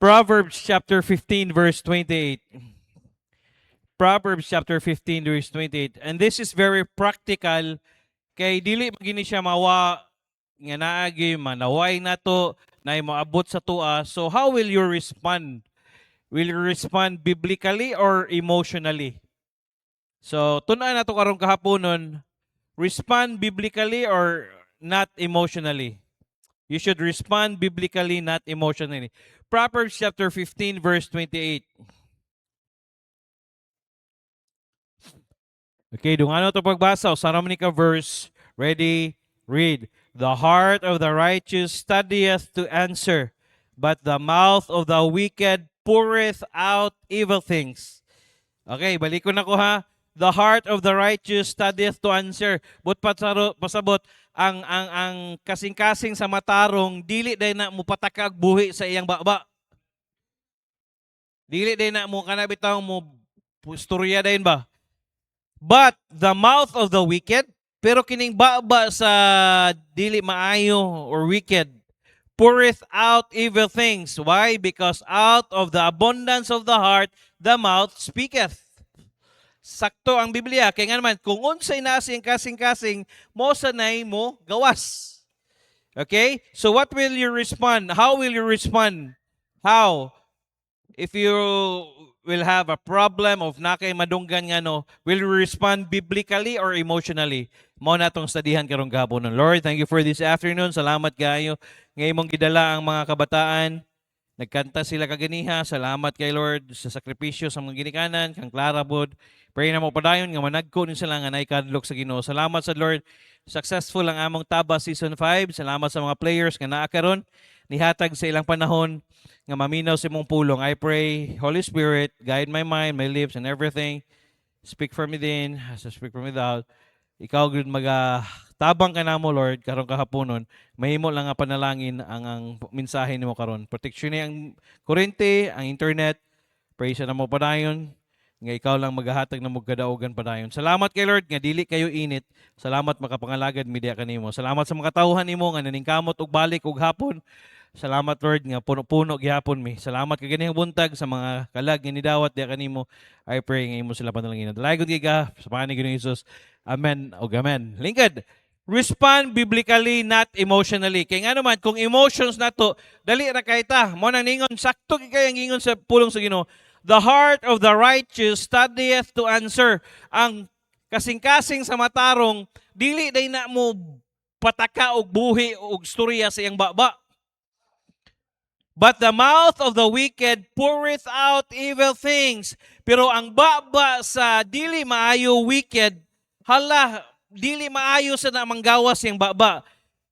Proverbs chapter 15 verse 28. Proverbs chapter 15 verse 28. And this is very practical kay dili magini siya mawa nga naagi manaway nato na moabot sa tua. So how will you respond? Will you respond biblically or emotionally? So tun-an nato karon kahaponon, respond biblically or not emotionally. You should respond biblically, not emotionally. Proverbs chapter 15 verse 28. Okay, dungano to pagbasa. Usa man ka verse. Ready? Read. The heart of the righteous studieth to answer, but the mouth of the wicked poureth out evil things. Okay, balik ko na ko ha. The heart of the righteous studieth to answer. But pasabot, ang kasing-kasing sa matarong, dili day na mo patakag buhi sa iyang baba. Dili day na mo kanabitaw mo istorya dayon ba? But the mouth of the wicked, pero kining baba sa dili maayo or wicked, poureth out evil things. Why? Because out of the abundance of the heart, the mouth speaketh. Sakto ang Biblia. Kaya nga naman, kung unsay nasing kasing-kasing, mo sanay mo gawas. Okay? So what will you respond? How will you respond? How? If you will have a problem of nakay madunggan nga no, will you respond biblically or emotionally? Mao na tong studihan karong gahapon. Lord, thank you for this afternoon. Salamat kayo nga imong gidala ang mga kabataan. Nagkanta sila kaganiha. Salamat kay Lord sa sakripisyo sa mga ginikanan, kang Clara Bod. Pray na mo padayon nga managko ni sila nga naikadlok sa Ginoo. Salamat sa Lord. Successful ang among Taba Season 5. Salamat sa mga players nga naa karon. Nihatag sa ilang panahon nga maminaw sa imong pulong. I pray, Holy Spirit, guide my mind, my lips, and everything. Speak from within, as I speak from without. Ikaw gud tabang ka namo Lord karong kahaponon. Mahimo lang nga panalangin ang mensahe nimo karon. Protection ni ang kurente, ang internet. Praise na mo padayon nga ikaw lang maghahatag na magkadaogan padayon. Salamat kay Lord nga dili kayo init. Salamat makapangalagad media kanimo. Salamat sa mga tawhan nimo nga naningkamot og balik og hapon. Salamat Lord nga puno-puno gihapon mi. Salamat kay ganihang buntag sa mga kalag nga nidawat diha kanimo. I pray nga imo sila panalangin. Dalagon giga sa pangalan ni Ginoong Hesus. Amen o amen. Lingkod, respond biblically, not emotionally. Kaya nga naman, kung emotions na to, dali ra kay ta. Mo nang ningon, sakto kay ang ingon sa pulong sa Ginoo. The heart of the righteous studieth to answer. Ang kasing-kasing sa matarong, dili day na mo pataka og buhi og storya sa iyang baba. But the mouth of the wicked poureth out evil things. Pero ang baba sa dili maayo wicked, hala, dili maayo sa namanggawas yung baba.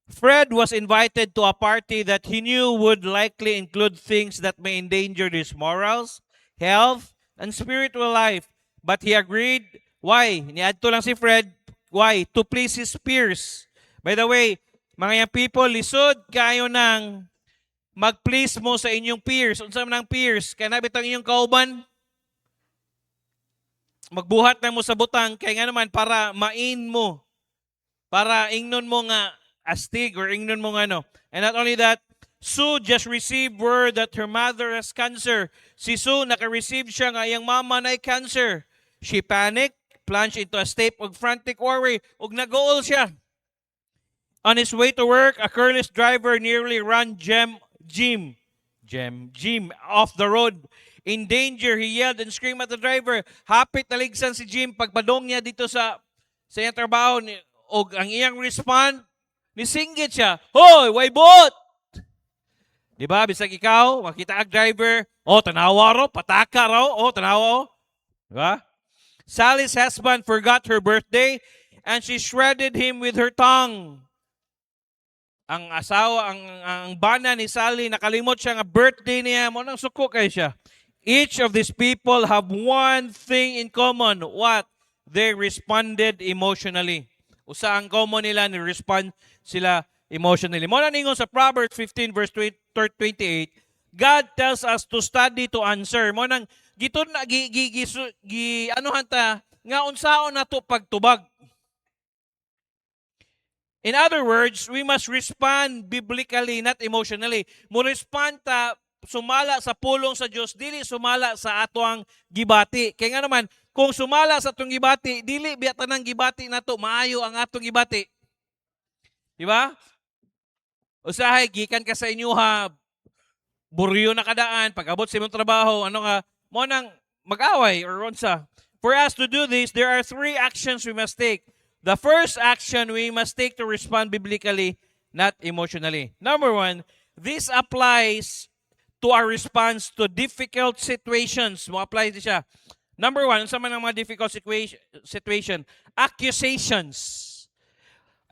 Fred was invited to a party that he knew would likely include things that may endanger his morals, health, and spiritual life. But he agreed. Why? Niadto lang si Fred. Why? To please his peers. By the way, mga young people, lisod kayo ng mag-please mo sa inyong peers. Unsa man ang peers? Kaya nabitang inyong kauban? Magbuhat na mo sa butang, kaya nga naman para main mo. Para ingnon mo nga astig or ingnon mo nga no. And not only that, Sue just received word that her mother has cancer. Si Sue, naka-receive siya nga iyang mama na cancer. She panicked, plunged into a state of frantic worry, ug nag-uol siya. On his way to work, a careless driver nearly ran Jim off the road. In danger, he yelled and screamed at the driver. Hapit naligsan si Jim pagpadong niya dito sa iyang trabaho. O ang iyang respond, nisinggit siya. Hoy, way bot! Diba, bisag ikaw, makita ang driver, tanawa raw, pataka raw, tanawa. Diba? Sally's husband forgot her birthday and she shredded him with her tongue. Ang asawa, ang bana ni Sally, nakalimot siya nga birthday niya, mo nang suko kay siya. Each of these people have one thing in common. What? They responded emotionally. Usa ang common nila, ni-respond sila emotionally. Mo na ningon sa Proverbs 15 verse 28, God tells us to study to answer. Mo nang giton na anuhan ta nga unsaon nato pagtubag. In other words, we must respond biblically, not emotionally. Mo respond ta sumala sa pulong sa Dios, dili sumala sa atoang gibati. Kaya nga naman, kung sumala sa atong gibati, dili biya tanang gibati nato maayo ang atong gibati. Di ba? Usahay gikan ka sa inyo ha, buryo na kadaan, pag-abot sa imong trabaho, ano ka, mo nang mag-away or unsa. For us to do this, there are 3 actions we must take. The first action we must take to respond biblically, not emotionally. Number 1, this applies to our response to difficult situations. Mo apply siya. Number 1, sa mga difficult situation, accusations.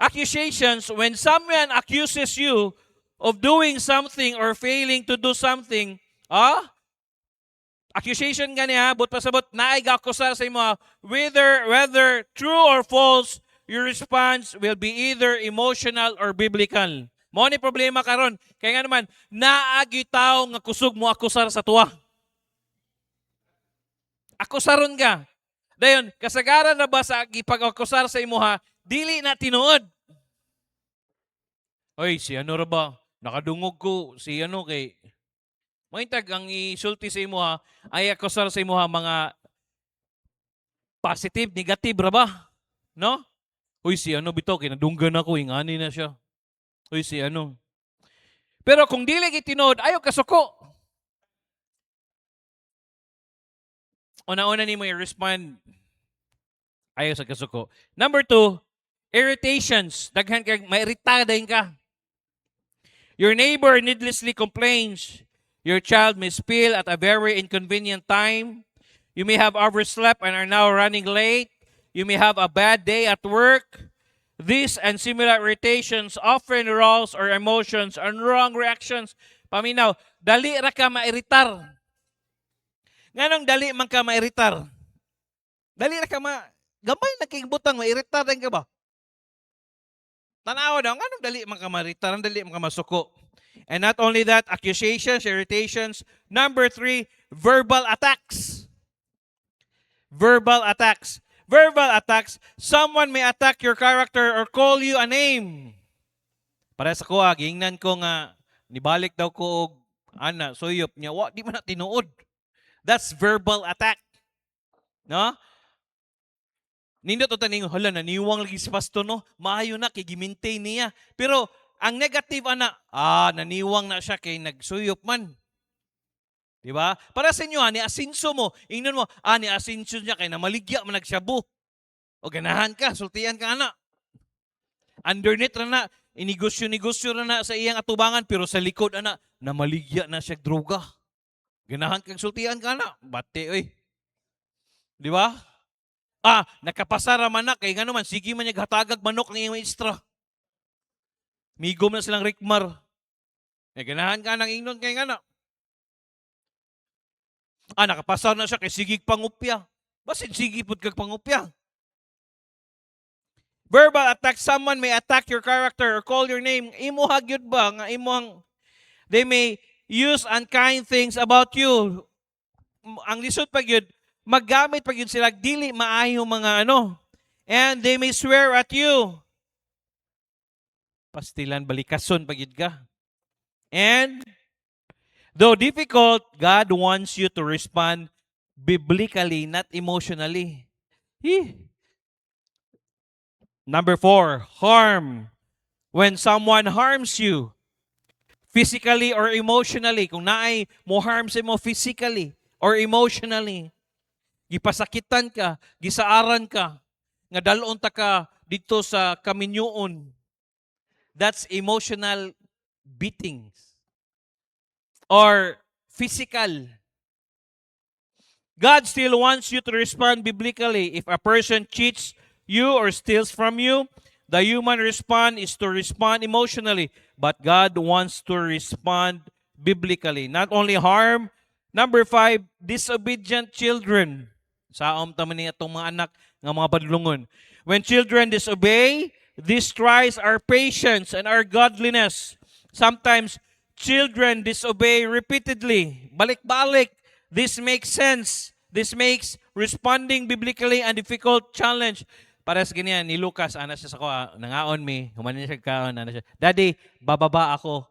Accusations, when someone accuses you of doing something or failing to do something, accusation gani ha, but pasabot naay gakusar sa imo, whether true or false, your response will be either emotional or biblical. Mao ni problema karon, kaya nga naman naagi tawo nga kusog mo akusar sa tuwa. Akusaron ka. Dayon, kasagaran na ba sa gipag-akusar sa imo ha, dili na tinuod. Oy, si ano ra ba? Nakadungog ko si ano kay Mointag ang isulti sa imo ha, ay akusar sa imo ha mga positive, negative ra ba? No? Uy, si ano bitaw kay nadunggan ako, ingani na siya. Uy, si ano. Pero kung dili gitinuod, ayo kasuko. Una-una nimo i-respond, ayaw sa kasuko. Number 2, irritations. Daghan kag mairita dayon ka. Your neighbor needlessly complains. Your child may spill at a very inconvenient time. You may have overslept and are now running late. You may have a bad day at work. These and similar irritations often arouse our emotions and wrong reactions. Paminaw, dali ra ka mairitar. Nganong dali man ka mairitar? Dali ra ka gamay na kay butang mairitar din ka ba? Tanawa daw, nganong dali man ka mairitar, dali man ka masuko. And not only that, accusations, irritations. Number 3, verbal attacks. Verbal attacks. Verbal attacks, someone may attack your character or call you a name. Para sa kuha, gingnan ko nga, nibalik daw ko og ana, suyop niya, di man na tinuod. That's verbal attack. No? Nindot o taning, hala, naniwang lagi si pastor, no? Maayo na, kay gi-maintain niya. Pero, ang negative, naniwang na siya kay nagsuyop man. Diba? Para sa inyo, ni asinso mo, ingnon mo, ni asinso niya kay namaligya man nagsyabu. O ganahan ka, sultian ka ana. Underneath na inigosyo-negosyo na sa iyang atubangan, pero sa likod ana, namaligya na siya droga. Ganahan kang sultian ka ana. Bate, oy. Diba? Nakapasara man na, kay nga naman, sige man niya hatagag manok ang iyong maestra. Migom na silang rikmar. Ganahan ka ng ingnon kay nga na. Nakapasar na siya kay sigig pangupya. Basin sigig pud kag pangupya. Verbal attack, someone may attack your character or call your name. Imo hagyod ba nga imong they may use unkind things about you. Ang lisod pag yun, maggamit pag yun sila dili maayo mga ano. And they may swear at you. Pastilan balikason pag yun ka. And though difficult, God wants you to respond biblically, not emotionally. Number 4, harm. When someone harms you, physically or emotionally, kung naay mo harm sa mo physically or emotionally, gipasakitan ka, gisaaran ka, nga dalon ta ka dito sa kaminyoon, that's emotional beatings. Or physical. God still wants you to respond biblically. If a person cheats you or steals from you, the human response is to respond emotionally. But God wants to respond biblically. Not only harm. Number 5, disobedient children. Saom taman niya itong mga anak ng mga badlungon. When children disobey, this tries our patience and our godliness. Sometimes, children disobey repeatedly. Balik-balik. This makes sense. This makes responding biblically a difficult challenge. Para sa ganyan, ni Lucas, siya sa ko, nangaon mi, humanin siya kaon, siya, Daddy, bababa ako.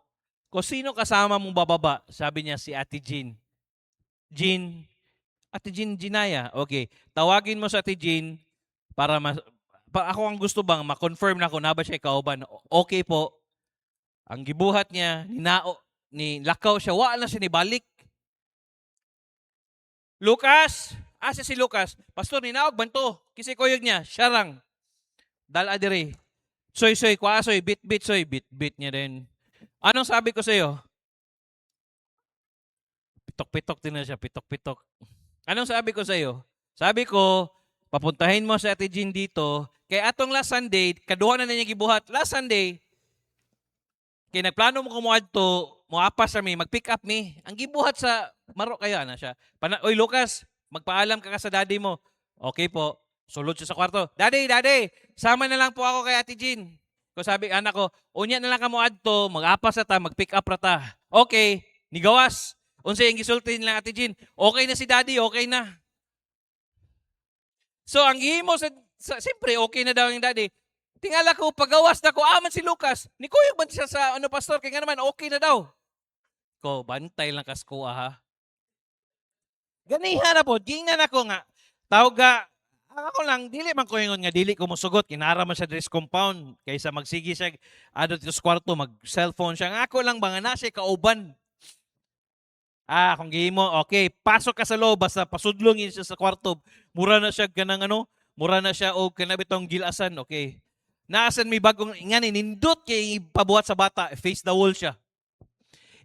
Kung sino kasama mong bababa, sabi niya si Ate Jean. Jean, Ate Jean Ginaya. Okay, tawagin mo sa Ate Jean para ako ang gusto bang ma-confirm na kung na ba siya kauban. Okay po. Ang gibuhat niya, ni lakaw siya, wala na siya ni balik. Lucas, asa si Lucas? Pastor, ninaog banto. Kisi koyog niya, syarang. Dala dire. Soy, kwa soy, bit, soy, bit niya din. Anong sabi ko sa iyo? Pitok-pitok din na siya, pitok-pitok. Anong sabi ko sa iyo? Sabi ko, papuntahin mo sa Ate Jean dito, kay atong last Sunday, kaduha na niya gibuhat. Last Sunday, kay nagplano mo kumuad to, muapas sa mi, mag-pick up mi. Ang gibuhat sa maro kaya na siya. Oy Lucas, magpaalam ka sa daddy mo. Okay po. Sulod siya sa kwarto. Daddy, sama na lang po ako kay Ate Jean. Ko sabi anak ko, unya na lang kamo adto, mag-apas na ta, mag-pick up ra ta. Okay, nigawas. Unsay ang gisulti nila Ate Jean? Okay na si daddy, okay na. So ang gihimo siyempre okay na daw yung daddy. Tingala ko, pagawas na ko, aman si Lucas. Ni Kuyog man siya sa pastor, kaya nga naman, okay na daw. Ko, bantay lang kas ko, ha? Ganihan na po, gingan ako nga. Tawag ga, ako lang, dili man ko yung nga, dili ko musugot, kinara man siya dress compound, kaysa magsigi siya, adot sa kwarto, mag-cellphone siya. Nga ako lang, mga na siya kauban. Kung gihimo, okay, pasok ka sa loob, basta pasudlongin siya sa kwarto, mura na siya ganang mura na siya o kanabitong gilasan, okay. Naasan may bagong nga nindot kay pabuhat sa bata, face the wall siya.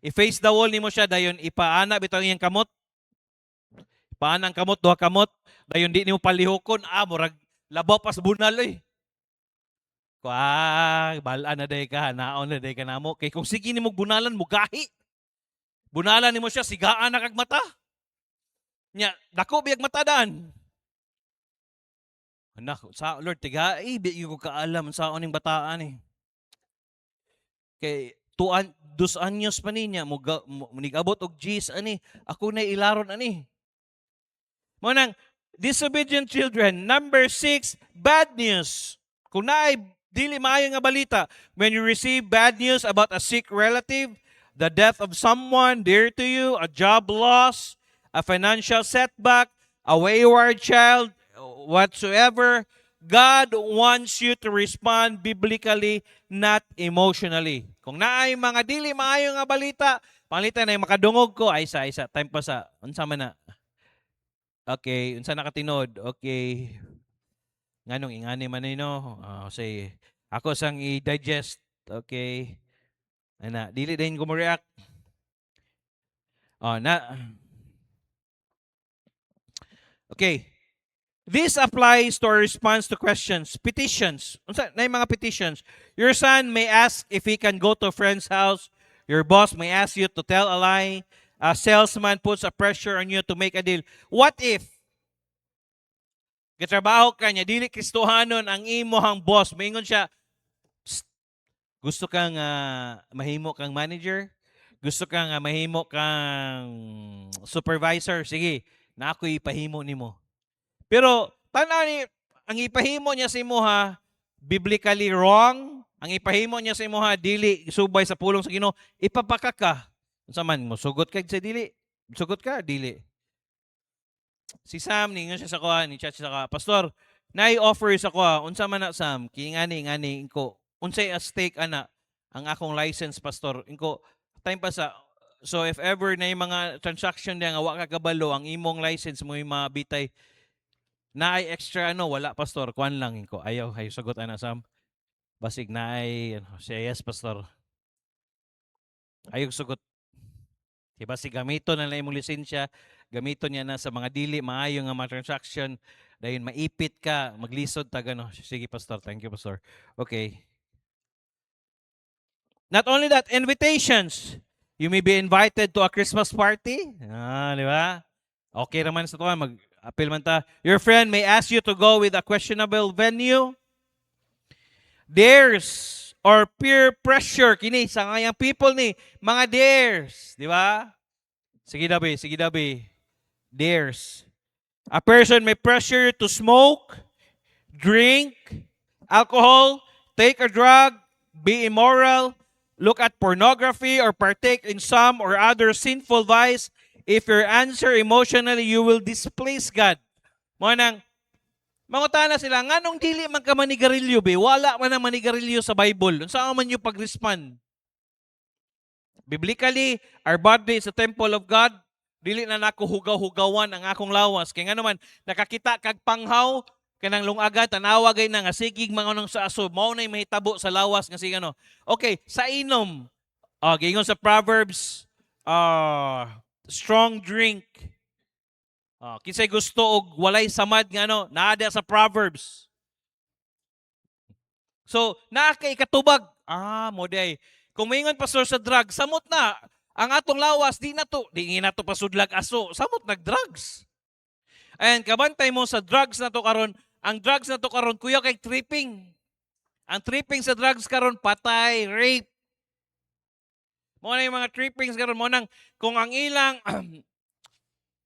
I-face the wall nimo siya dayon ipaana bitaw iyang kamot. Paana ang kamot, duha kamot, dayon di nimo palihokon, murag labaw pas bunal eh. Balaan na day ka, naon na day ka namo. Kay kung sige nimo bunalan mo gahi. Bunalan nimo siya sigaan na kag mata. Nya, dako biyag mata daan. Anak, sa Lord, tiga, ko kaalam sa oning bataan eh. Kay, 2 anyos pa niya, nigabot og G's, ani, ako na ilaron, ani. Munang, disobedient children. Number 6, bad news. Kung naay, dili maayo nga balita, when you receive bad news about a sick relative, the death of someone dear to you, a job loss, a financial setback, a wayward child, whatsoever, God wants you to respond biblically, not emotionally. Kung naay mga dili maayo nga balita, pangalitan na makadungog ko, ay isa, time pa sa, unsa man na. Okay, unsa nakatinod, okay. Nganong ingani man no, say, ako sang i-digest, okay. Ana, dili din ko mo-react. Okay. This applies to our response to questions, petitions. Na yung mga petitions. Your son may ask if he can go to a friend's house. Your boss may ask you to tell a lie. A salesman puts a pressure on you to make a deal. What if? Katrabaho ka niya, dili Kristohanon ang imohang boss. Maingon siya, gusto kang mahimo kang manager? Gusto kang mahimo kang supervisor? Sige, na ako ipahimo nimo. Pero, tanaw ni, ang ipahimo niya sa imuha, biblically wrong. Ang ipahimo niya sa imuha, dili, subay sa pulong sa Ginoo, ipapaka ka. Unsa man mo, sugot ka sa dili. Sugot ka, dili. Si Sam, ningon siya sa kuha, ni chat siya sa kuha, Pastor, nai-offer sa kuha, unsa man na Sam, ngani, inko, unsay a stake ana, ang akong license, Pastor, inko, time pa sa, so if ever na yung mga transaction niya, nga waka kabalo, ang imong license mo yung mga bitay, na ay extra wala pastor, kuan lang ko. Ayaw sagot ana Sam. Basig na ay siya yes pastor. Ayaw sugot. Diba si gamito na lang imong lisensya, gamito niya na sa mga dili maayo nga mga transaction, dayon maipit ka, maglisod ta gano. Sige pastor, thank you pastor. Okay. Not only that, invitations. You may be invited to a Christmas party. Di ba? Okay naman sa tuwa, apil man ta. Your friend may ask you to go with a questionable venue. Dares or peer pressure kini sa ngayang people ni mga dares, di ba? Sige dabi. Dares. A person may pressure to smoke, drink alcohol, take a drug, be immoral, look at pornography, or partake in some or other sinful vice, if your answer emotionally, you will displease God. Mo nang mangutana sila, nganong dili man ka manigarilyo be? Wala man ang manigarilyo sa Bible. Unsa man yung pag-respond? Biblically, our body is a temple of God. Dili na nako hugaw-hugawan ang akong lawas. Kaya nga naman, nakakita kag panghaw, kanang lungaga, tanawa gay na nga, sigig mangunong sa aso, mao na mahitabo sa lawas, nga sige ano. Okay, sa inom, gingon sa Proverbs, strong drink. Kinsay gusto og walay samad nga ano, naada sa Proverbs. So, naa kay katubag. Mo day. Kung maingon pastor sa drugs, samot na. Ang atong lawas, di na to pasudlag aso. Samot nag-drugs. And kabantay mo sa drugs na to karon, ang drugs na to karon, kuya kay tripping. Ang tripping sa drugs karon, patay, rape. Mo na yung mga trippings karon, mo nang, kung ang ilang,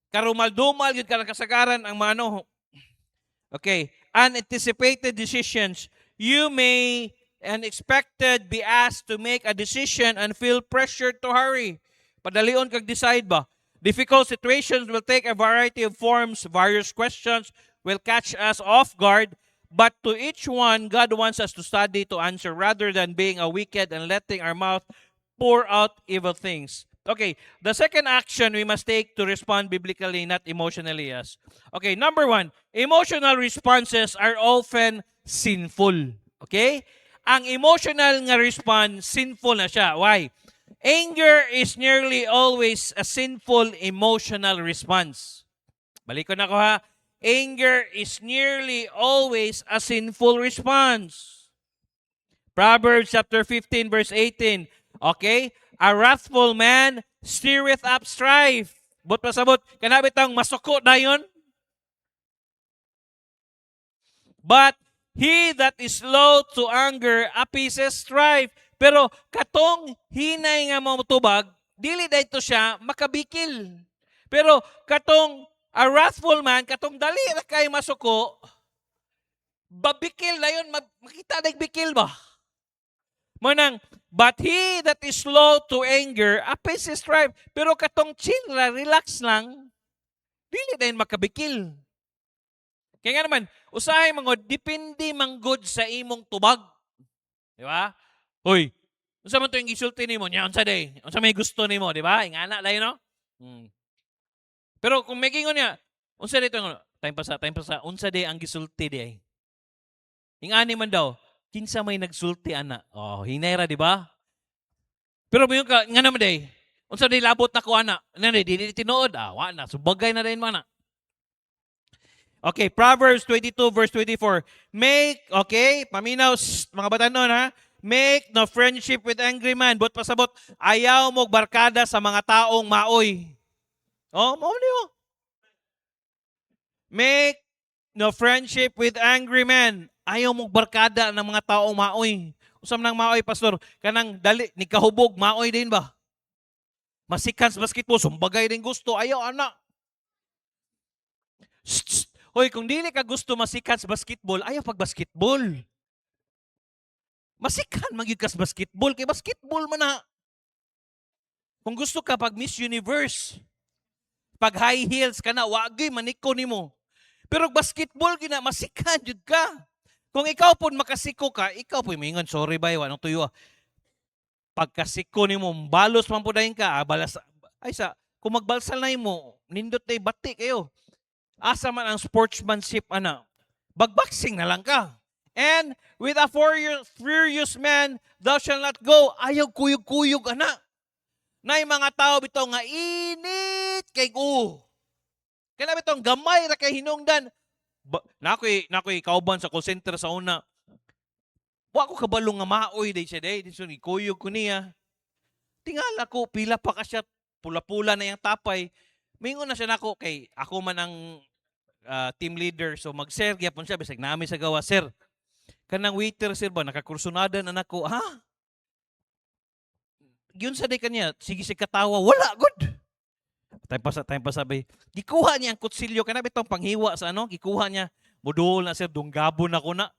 karumal-dumal, yun ka kasagaran, ang mga ano, okay, unanticipated decisions, you may unexpected be asked to make a decision and feel pressured to hurry. Padalion kag decide ba? Difficult situations will take a variety of forms. Various questions will catch us off guard. But to each one, God wants us to study to answer rather than being a wicked and letting our mouth pour out evil things. Okay, the second action we must take to respond biblically, not emotionally. Yes. Okay, number one, emotional responses are often sinful. Okay? Ang emotional nga response, sinful na siya. Why? Anger is nearly always a sinful emotional response. Balik ko na ko ha. Anger is nearly always a sinful response. Proverbs chapter 15 verse 18. Okay? A wrathful man stirreth up strife. But pasabot, kanabit ang masuko dayon. But he that is slow to anger appeases strife. Pero katong hinay nga mamutubag, dili dayto siya makabikil. Pero katong a wrathful man, katong dali ra kay masuko, babikil dayon, makita dag bikil ba? Manang, but he that is slow to anger appeases strife. Pero katong chill ra, relax lang, dili dayon makabikil. Kaya nga naman, usahay mga depende manggod sa imong tubag. Di ba? Hoy, unsa man to yung gisulti nimo? Nya unsa day? Unsa may gusto nimo, di ba? Ingana lay no? Pero kung may gingon niya, unsa dito ngono? Time pa sa unsa day ang gisulti day? Ingani man daw, kinsa may nagsulti ana? Hinay ra di ba? Pero mayon ka nga naman day. Unsa day labot na ko ana? Nanay di tinuod. Wa na subagay na din man na. Okay, Proverbs 22 verse 24. Paminaw, mga batanon ha. Make no friendship with angry man. But pasabot, ayaw mo barkada sa mga taong maoy. Mauli. Make no friendship with angry man. Ayaw mo barkada ng mga taong maoy. Usam nang maoy, pastor, kanang dali, ni kahubog, maoy din ba? Masikan sa basketball, sumbagay din gusto. Ayaw, anak. Hoy, kung dili ka gusto masikat sa basketball, ayaw pag-basketball. Masikan magyud ka sa basketball, kay basketball man na. Kung gusto ka pag Miss Universe, pag high heels ka na, wagay maniko nimo. Pero basketball gina masikan jud ka. Kung ikaw pun makasiko ka, ikaw po mingon, sorry bay, wanong tuyo. Pagkasiko nimo, balos man po dahin ka, balas, kung magbalsal na mo, nindot tay bati kayo. Asa man ang sportsmanship, ana. Bagboxing na lang ka. And with a furious man, thou shalt not go. Ayaw kuyog-kuyog, ana. Nay mga tao bitaw nga init kay go. Kaya bitong gamay ra kay hinungdan. Nakoy kauban sa call center sa una. Wa ko kabalong nga maoy day siya day. So kuyog ko niya. Tingala ko pila pa ka siya, pula-pula na yang tapay. Mingon na siya nako kay ako man ang team leader, so mag-sir gyapon siya bisag nami sa gawa, sir. Kanang waiter sir ba nakakursunada na nako, ha? Yun sa day kanya, sige katawa, wala good. Time pa sabi, gikuha niya ang kutsilyo kana bitong panghiwa sa ano, gikuha niya. Modul na sir, dunggabon ako na.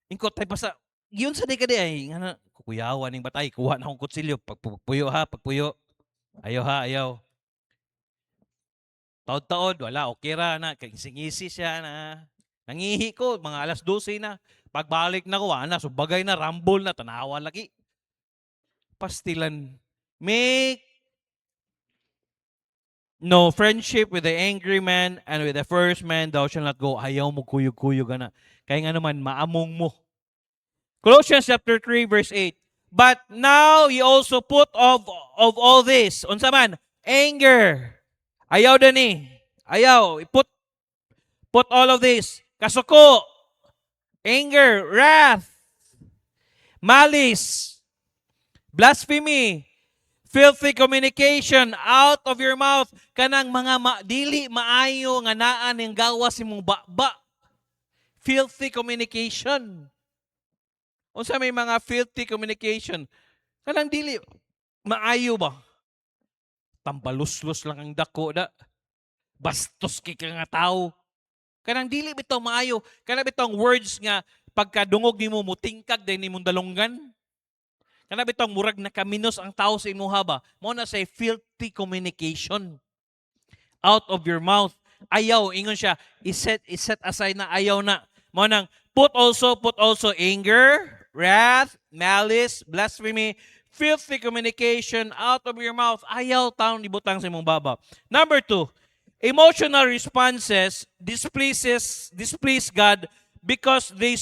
Ingko time pa sa yun sa day kadi ay kukuyawan ning batay, kuha na akong kutsilyo, pagpuyo ha, pagpuyo. Ayaw ha, ayaw. Taod-taod, wala, okay ra na, ngisi siya na. Nangihi ko, mga alas 12 na. Pagbalik na ko, ana, subagay na, rumble na, tanawa lagi. Pastilan. Make no friendship with the angry man and with the first man thou shalt not go. Ayaw mo kuyog-kuyog na. Kaya nga naman, maamong mo. Colossians chapter 3 verse 8. But now ye also put of all this. Unsa man? Anger. Ayaw dani. Ayaw. Put all of this. Kasuko. Anger. Wrath. Malice. Blasphemy. Filthy communication out of your mouth. Kanang mga dili maayo nga naan ng gawas imong baba. Filthy communication. Unsa may mga filthy communication? Kanang dili maayo ba? Tambaluslos lang ang dako da. Bastos kay ka nga tao. Kanang dili bitaw maayo. Kanang bitong words nga pagkadungog nimo mutingkag din nimong dalunggan. Kanang bitong murag nakaminos ang tao sa imuha ba? Mao na say filthy communication out of your mouth. Ayaw ingon siya, iset aside na ayaw na. Mao nang put also anger, wrath, malice, blasphemy, filthy communication out of your mouth. Ayaw taon ibutang sa imong baba. Number 2, emotional responses displease God because they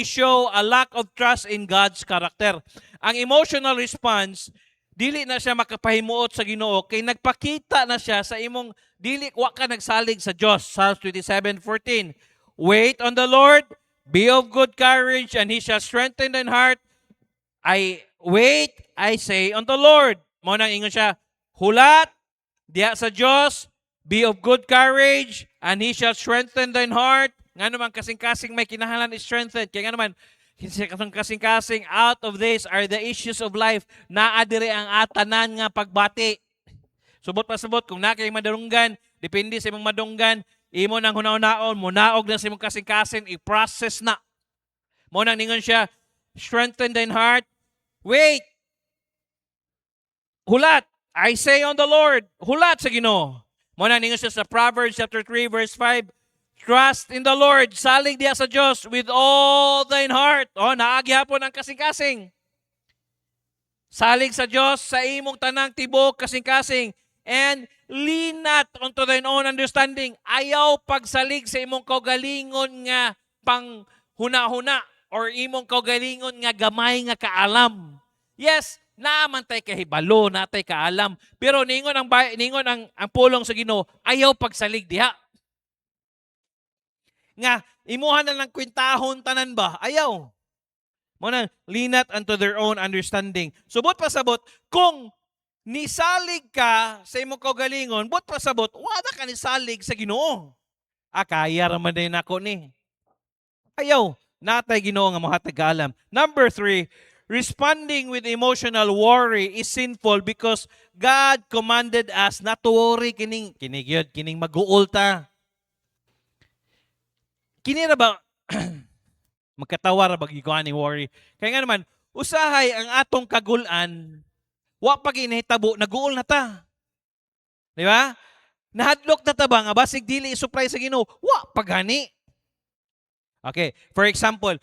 show a lack of trust in God's character. Ang emotional response, dili na siya makapahimuot sa Ginoo kay nagpakita na siya sa imong dili wa ka nagsalig sa Dios. Psalms 27:14. Wait on the Lord, be of good courage, and He shall strengthen thine heart. I say on the Lord. Mo nang ingon siya, hulat diha sa Dios, be of good courage, and He shall strengthen thine heart. Nga naman kasing-kasing may kinahanglan i-strengthen. Kaya nga naman, kasing-kasing out of this are the issues of life. Naadiri ang atanan nga pagbati. Subot pa subot, kung nakay madunggan, depende sa imong madunggan, imo nang hunaon, munaog na sa imong kasing-kasing, i-process na. Mo nang ningon siya, strengthen thine heart. Wait. Hulat. I say on the Lord. Hulat sa Ginoo. Mo nang ningon siya sa Proverbs chapter 3 verse 5. Trust in the Lord. Salig diya sa Diyos with all thine heart. Naagi hapon ang kasing-kasing. Salig sa Diyos sa imong tanang tibok kasing-kasing. And lean not unto thine own understanding. Ayaw pagsalig sa imong kaugalingon nga panghuna-huna or imong kaugalingon nga gamay nga kaalam. Yes, naaman tay kahibalo, natay kaalam. Pero ningon ang pulong sa Ginoo, ayaw pagsalig diha. Nga, imuha na lang kwintahon tanan ba? Ayaw. Mo nang lean not unto their own understanding. Subot pa sabot, kung nisalig ka sa imong kaugalingon, but pasabot, wala ka nisalig sa Ginoo. Kaya raman din ako ni. Ayaw, natay Ginoo nga mohatag alam. Number 3, responding with emotional worry is sinful because God commanded us not to worry kining mag-uol ta. Kini ra ba magkatawa ra ba gikuan ni worry? Kaya nga naman, usahay ang atong kagulan. Wa pa ginahitabo, nag-uol na ta. Di ba? Nahadlok na ta ba nga basig dili i-supply sa Ginoo? Wa pa gani. Okay, for example,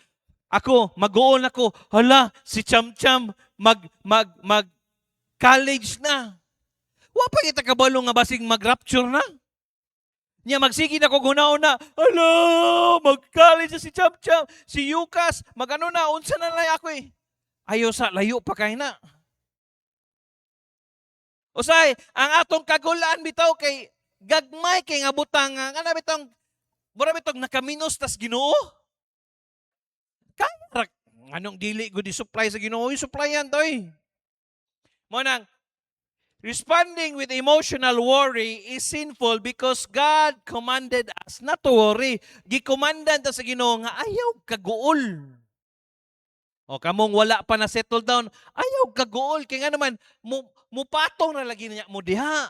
ako mag-uol nako, hala si Cham-Cham mag college na. Wa pa kita kabalo nga basig mag-rapture na. Nya magsigi na ko gunaon na, hala, mag-college na si Cham-Cham, si Yukas, magano na, unsa na lay ako eh. Ayo sa layo pa kay na. Usay, ang atong kagulaan bitaw kay gagmay kay nga butang nga bitong mura bitong nakaminos tas Ginoo. Kaya anong dili gud i-supply sa Ginoo, i-supplyan toy. Mo nang responding with emotional worry is sinful because God commanded us not to worry. Gikomandan ta sa Ginoo nga ayaw kaguol. O kamong wala pa na settle down, ayaw kaguol kay nga naman mupatong na lagi niya mo diha.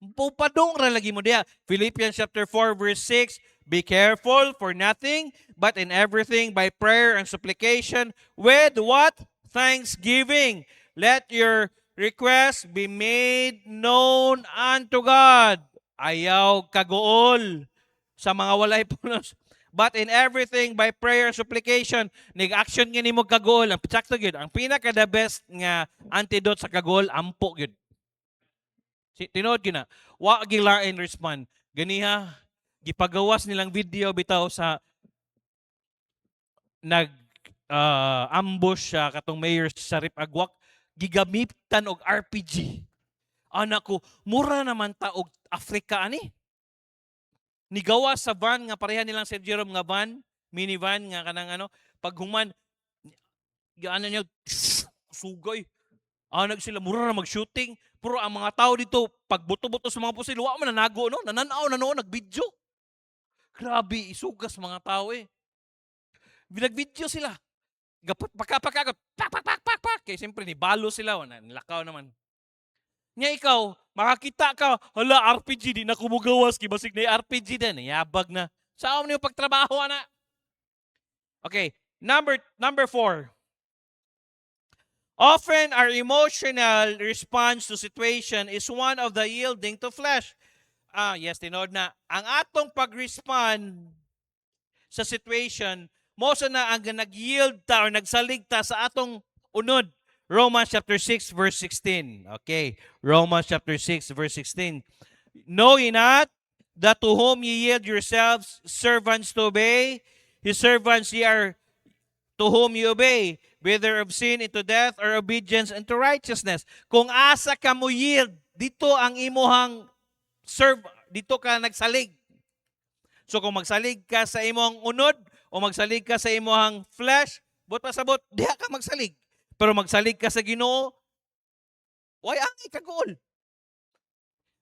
Pupadong ra lagi mo diya. Philippians chapter 4 verse 6, be careful for nothing, but in everything by prayer and supplication with what? Thanksgiving. Let your requests be made known unto God. Ayaw kagool sa mga walay pulos. But in everything by prayer and supplication, nag-action nga nimo kagool. Ang sakto gyud, ang pinaka the best nga antidote sa kagool, ampo gyud. Tinood gyud na. Wa gilain respond. Ganiha, gipagawas nilang video bitaw sa nag ambush siya katong mayor sa Rip Agwak, gigamitan og RPG. Anak ko, mura naman ta og Africa ani. Nigawa sa van nga pareha nilang Sir Jerome nga van, minivan nga kanang ano, pag human ano niya sugay. Nag sila mura na mag-shooting, pero ang mga tao dito pag buto-buto sa mga pusil, wa man nanago no, nananaw na noon nag-video. Grabe, isugas mga tao eh. Binag-video sila. Gapot pakapakat, pak. Kaya siyempre ni balo sila, nilakaw naman. Nya ikaw, makakita ka, hala RPG di na kumugawas, kibasig na RPG din, yabag na. Saan mo pagtrabaho ana? Okay, number 4. Often our emotional response to situation is one of the yielding to flesh. Yes, tinod na. Ang atong pag-respond sa situation, most na ang nag-yield ta or nagsalig ta sa atong unod. Romans chapter 6 verse 16. Okay, Romans chapter 6 verse 16. Know ye not that to whom ye yield yourselves servants to obey, his servants ye are to whom you obey, whether of sin into death or obedience into righteousness. Kung asa ka mo yield, dito ang imuhang serve, dito ka nagsalig. So kung magsalig ka sa imong unod o magsalig ka sa imong flesh, but pasabot, diha ka magsalig. Pero magsalig ka sa Ginoo, way angay kagool.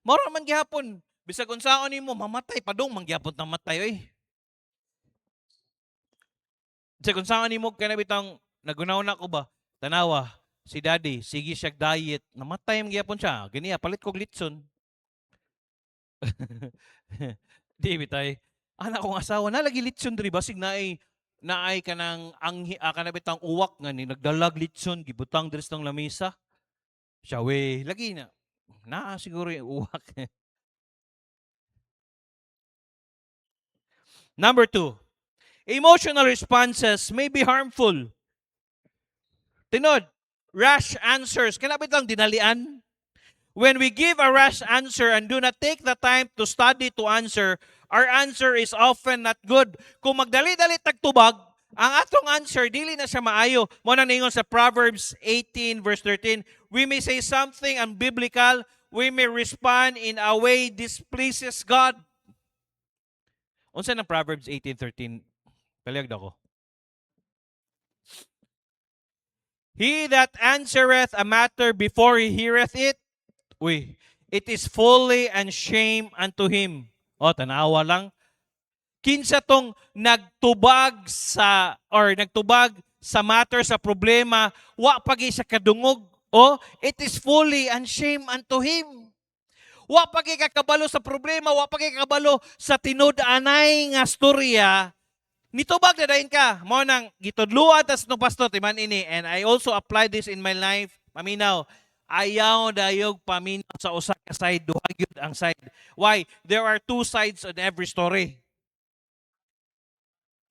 Mao man gihapon, bisag unsaon nimo mamatay padung mangyapon tang matay oy. Bisag unsaon nimo kanabitang nagunaw na ko ba? Tanawa, si daddy, sige siya diet, namatay man gihapon siya. Ganiya palit kog litson. Di bitay. Anak kong asawa na lagi litson diri basig naay kanang kanabitang uwak nga ni nagdalag litson gibutang diri sa lamesa. Siya we lagi na siguro yung uwak. Number 2. Emotional responses may be harmful. Tinod, rash answers. Kanabitang dinalian. When we give a rash answer and do not take the time to study to answer, our answer is often not good. Kung magdali-dali tagtubag, ang atong answer, dili na siya maayo. Mo nang ningon sa Proverbs 18 verse 13, we may say something unbiblical, we may respond in a way displeases God. Unsa ng Proverbs 18:13? Palyag ako. He that answereth a matter before he heareth it, it is folly and shame unto him. Tanawa lang. Kinsa tong nagtubag sa matter sa problema, wa pagi sa kadungog. It is folly and shame unto him. Wa pagi kakabalo sa problema, wa pagi kakabalo sa tinud-anay nga storya. Nitubag na dahin ka. Mao nang gitudluan tas no pastor timan ini, and I also apply this in my life. Paminaw, ayaw dayog paminaw sa usa ka side, duha gyud ang side. Why? There are two sides on every story.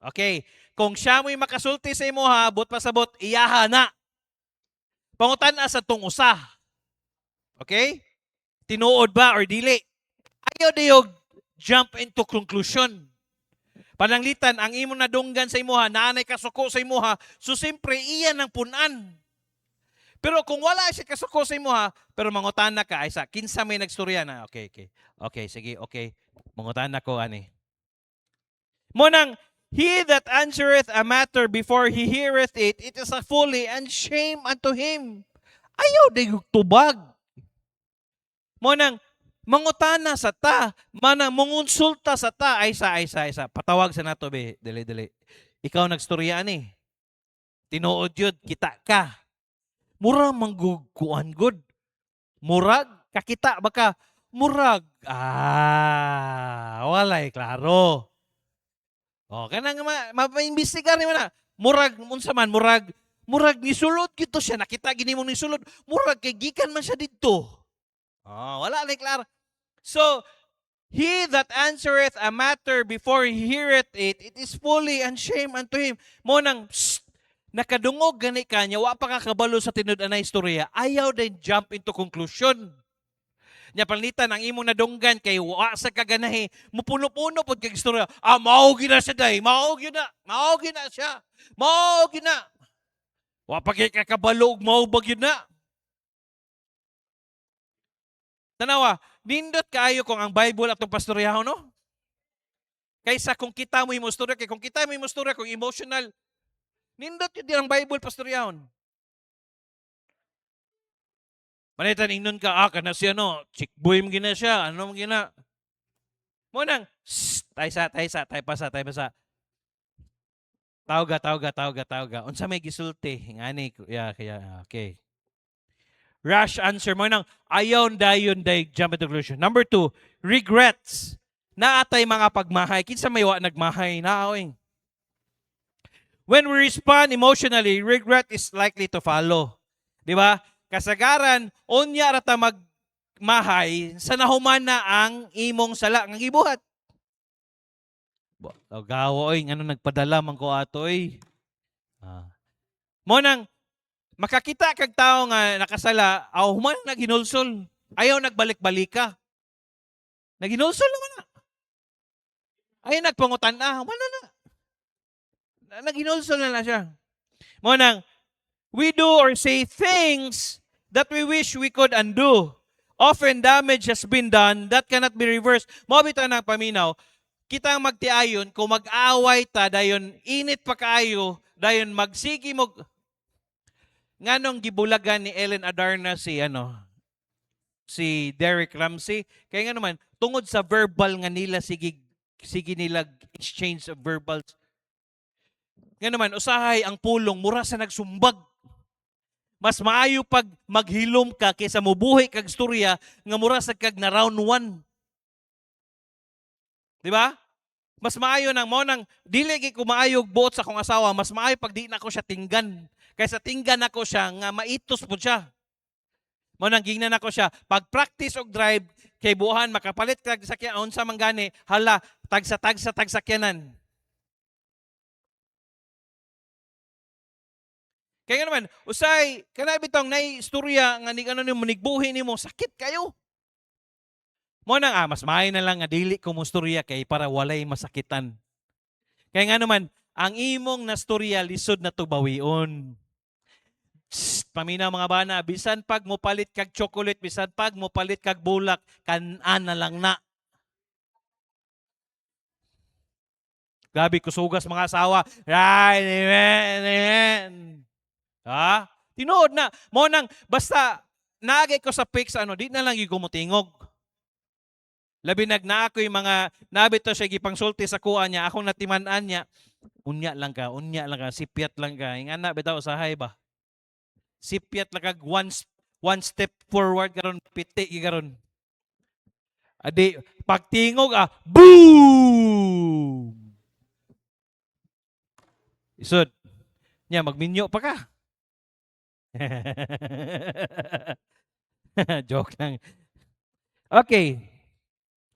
Okay, kung siya mo'y makasulti sa imo ha, but pasabot iyaha na. Pangutan-a sa tong usa. Okay? Tinuod ba or dili? Ayaw dayog jump into conclusion. Pananglitan, ang imo nadunggan sa imuha, naanay kasuko sa imuha, so simpre iyan ang punan. Pero kung wala siya kasuko sa imuha, pero mangutan na ka, ay sa, kinsa may nagstorya na, okay, sige, okay. Mangutan na ko, ani. Munang, he that answereth a matter before he heareth it, it is a folly and shame unto him. Ayaw di tubag. Munang, mangutana sa ta, mangunsulta sa ta, ay sa, patawag sa nato be, dili. Ikaw nagstorya ani. Tinuod yun, kita ka. Mura mangguguan good. Murag, kakita baka, Murag. Walay klaro. O, kanang mapaimbestigar nimo na. Murag, unsa man, murag nisulod gito siya. Nakita gini mo nisulod. Murag, kay gikan man siya dito. Wala na klaro. So, he that answereth a matter before he heareth it, it is fully unshame unto him. Mo nang, nakadungog gani ka niya, wa pa kakabalo sa tinud-an na istorya, ayaw din jump into conclusion. Nya palitan ang imong nadunggan kay wa sa kaganahi, mupuno-puno pod kay istorya. Mao gina siya day, mao gina siya. Mao gina. Wa pa kay kakabalo og mao ba gyud na. Tanawa, nindot kaayo kung ang Bible atong pastoryahon, no? Kaysa kung kita mo imong istorya, kay kung kita mo imong istorya kung emotional, nindot yun din ang Bible pastoryahon. Manitan ingnon ka, kana siya no, chick boy mo gina siya, ano mo gina. Mo nang, tayo pasa. Tawga. Unsa may gisulti, ngani, kaya, okay. Rash answer mo nang, ayon dayon jump into conclusion. Number 2, regrets. Naatay mga pagmahay. Kinsa may wa nagmahay, naawing. When we respond emotionally, regret is likely to follow. Di ba? Kasagaran, unya rata magmahay, sa nahumana ang imong sala ng gibuhat. Gawo, oy, ngano nagpadala man ko ato, oy. Mo nang, makakita kag tao nga nakasala, human naghinulsol. Ayaw nagbalik-balika. Naghinulsol naman na. Ayaw nagpangutan na, human na. Naghinulsol na siya. Mo nang, we do or say things that we wish we could undo. Often damage has been done that cannot be reversed. Mabita na paminaw, kita magtiayon, kung mag-away ta, dayon init pa kayo, dayon magsigi mo. Nganong gibulagan ni Ellen Adarna si Derek Ramsey, kaya nga naman, tungod sa verbal nga nila, sige nila exchange of verbals. Nga naman, usahay ang pulong, mura sa nagsumbag. Mas maayo pag maghilom ka kaysa mubuhi kag storya nga mura sa kag na round 1. Di ba? Mas maayo nang mo nang dili gi ko maayog buot sa akong asawa, mas maayo pag di na ko siya tinggan. Kaysa tinggan ako siya nga maitos pud siya. Mo nang gingnan ako siya, pag practice og drive kay buhan makapalit kag sakyan unsa man gani, hala tagsakyanan. Kaya naman, usay, kana bitong istorya nga ni ano nimo nigbuhi nimo sakit kayo. Mo nang mas maayo na lang nga dili ko mo istorya kay para walay masakitan. Kaya nga naman, ang imong nastorya lisod na tubawion. Paminaw mga bana, bisan pag mo palit kag chocolate, bisan pag mo palit kag bulak, kan-an na lang na. Gabi ko sugas mga asawa. Tinuod na. Mo nang basta naagay ko sa fix di na lang gumutingog. Labi na ako yung mga nabito siya gipangsulti sa kuha niya, akong natiman-an niya. Unya lang ka, sipiat lang ka. Ingana bitaw usahay ba? Sipiat lang kag one step forward karon piti karon. Adi pagtingog boom. Isod. Nya magminyo pa ka. Joke lang. Okay.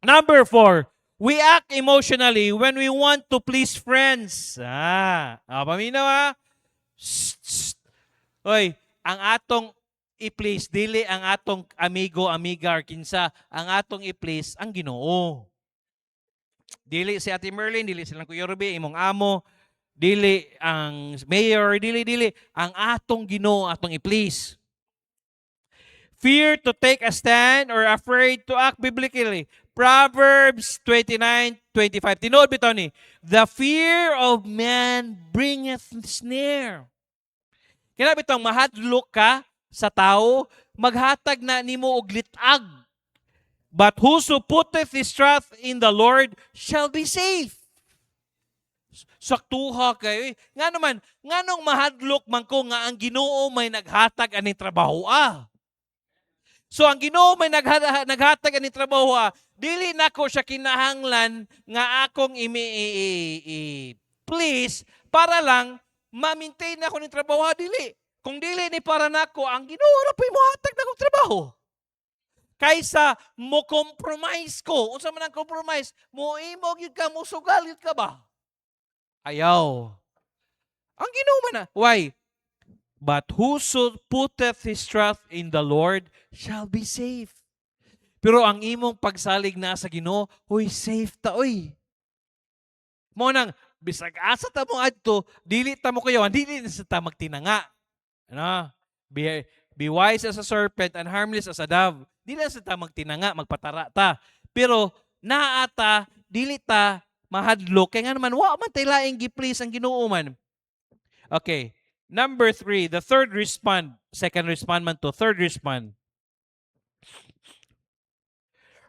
Number 4, we act emotionally when we want to please friends. Paminaw Oy, ang atong i-please, dili ang atong amigo, amiga, or kinsa, ang atong i-please, ang Ginoo. Dili si Ate Merlin, dili silang Kuya Ruby, imong amo, dili ang mayor, dili, ang atong Ginoo, atong i-please. Fear to take a stand or afraid to act biblically. Proverbs 29:25. Tinood bitaw ni, the fear of man bringeth snare. Kaya bitong mahadlok ka sa tao, maghatag na nimo og litag. But whoso putteth his trust in the Lord shall be safe. Saktuha kayo. Nganong mahadlok man ko nga ang Ginoo may naghatag aning trabaho So ang Ginoo may naghatag ani trabaho, dili nako siya kinahanglan nga akong please para lang ma-maintain ako ni trabaho, dili. Kung dili ni para nako, ang Ginoo ra pay mohatag nako trabaho. Kaysa mo compromise ko. Unsa man ang compromise? Mo imo gyud ka, mo sugal gyud ka ba? Ayaw. Ang Ginoo man na. Why? But whoso putteth his trust in the Lord shall be safe. Pero ang imong pagsalig na sa Ginoo, huy, safe ta, oy. Mo nang, bisag asa ta mo adto, dili ta mo kayo, dili na sa ta magtinanga. Ano? Be wise as a serpent and harmless as a dove. Dili na sa ta magtinanga, magpatara ta. Pero, naata, dili ta mahadlok. Kaya nga naman, wa man tayo laing gi-please ang Ginoo man. Okay. Number 3, the third respond. Second respond man to. Third respond.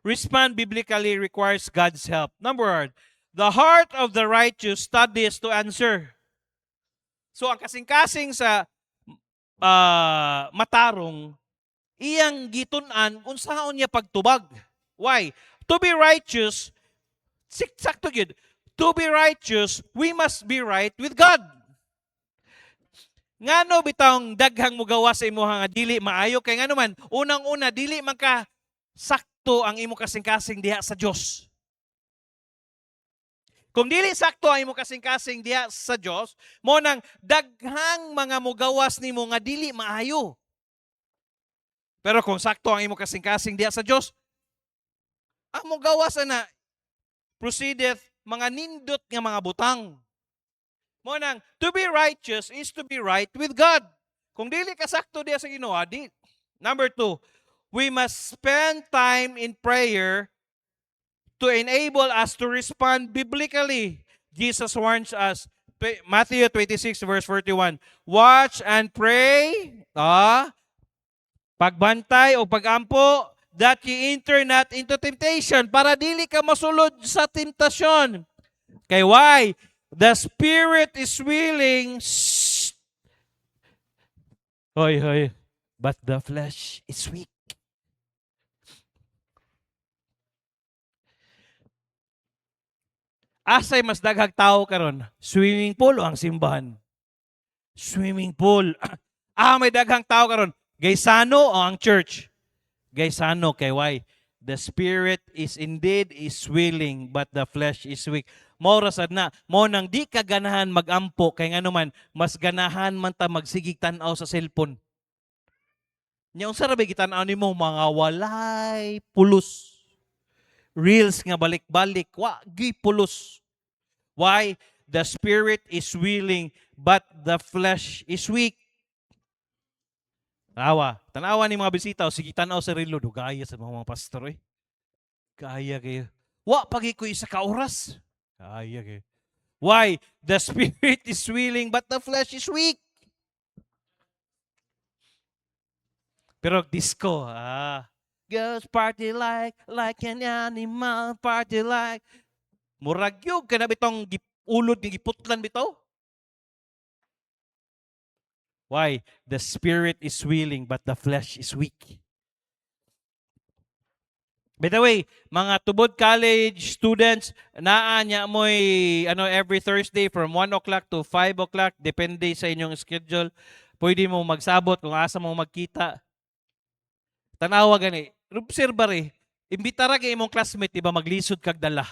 Respond biblically requires God's help. Number 1, the heart of the righteous studies to answer. So, ang kasing-kasing sa matarong, iyang gitun-an, unsaon niya pagtubag. Why? To be righteous, sakto gyud. To be righteous, we must be right with God. Ngano bitawng daghang mo gawa sa imong dili maayo kay ngano man unang-una dili man ka sakto ang imo kasing-kasing diha sa Dios. Kung dili sakto ang imo kasing-kasing diha sa Dios, mo nang daghang mga mugawas nimo nga dili maayo. Pero kung sakto ang imo kasing-kasing diha sa Dios, ang mugawas na proceedeth mga nindot nga mga butang. Mo nang, to be righteous is to be right with God. Kung dili ka sakto diya sa Ginoo, di. Number 2, we must spend time in prayer to enable us to respond biblically. Jesus warns us, Matthew 26 verse 41, watch and pray, pagbantay o pagampo, that ye enter not into temptation, para dili ka masulod sa temptasyon. Kay why? The spirit is willing, but the flesh is weak. Asay mas daghang tao karon? Swimming pool o ang simbahan? Swimming pool. May daghang tao karon? Gaysano o ang church? Gaysano, kay why? The spirit is indeed is willing, but the flesh is weak. Mo rasad na, mo nang di ka ganahan magampo, kay ngano man, mas ganahan man ta magsigig tan-aw sa cellphone. Nya unsa ra ba gitan-aw nimo mga walay pulos. Reels nga balik-balik, wa gi pulos. Why? The spirit is willing, but the flesh is weak. Tanawa ni mga bisita, o sige tanaw sa relo, gaya sa mga pastor, eh. Kaya kayo. Wa pagi ko isa ka oras. Kaya kayo. Why? The spirit is willing, but the flesh is weak. Pero disco, girls party like an animal, party like. Muragyog ka na bitong ulod ni giputlan bitaw. Why? The spirit is willing, but the flesh is weak. By the way, mga tubod college students, naanya mo'y every Thursday from 1 o'clock to 5 o'clock, depende sa inyong schedule. Pwede mo magsabot kung asa mo magkita. Tanawa gani. Obserba rin. Imbitara kay imong classmate, iba maglisod kag dala.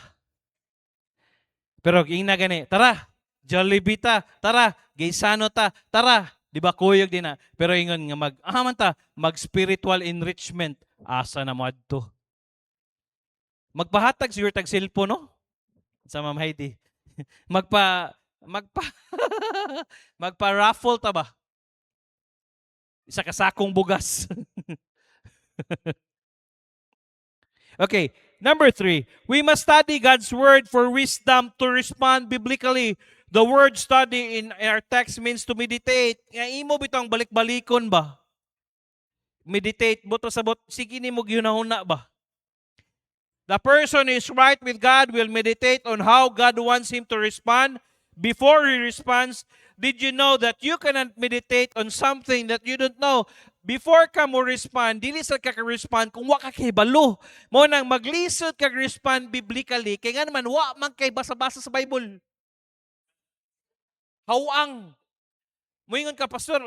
Pero ina gani, tara, Jollibee ta, tara, Gaysano ta, tara. Di ba kuyog din na? Pero ingon nga mag-spiritual enrichment. Asa na mo adto? Magpahatag siguro tag cellphone, no? Sa Ma'am Heidi. Magpa-raffle ta ba? Isa kasakong bugas. Okay, number 3. We must study God's word for wisdom to respond biblically. The word study in our text means to meditate. Nga imo bitang balik-balikon ba? Meditate, buto sabot, sige ni mo gyunahuna ba? The person who is right with God will meditate on how God wants him to respond. Before he responds, did you know that you cannot meditate on something that you don't know? before ka mo respond, dili sa ka respond kung wa ka kahibalo. Mo nang maglisod ka respond biblically kay nga naman wa man kay basa-basa sa Bible. Hawang. Moingon ka, pastor,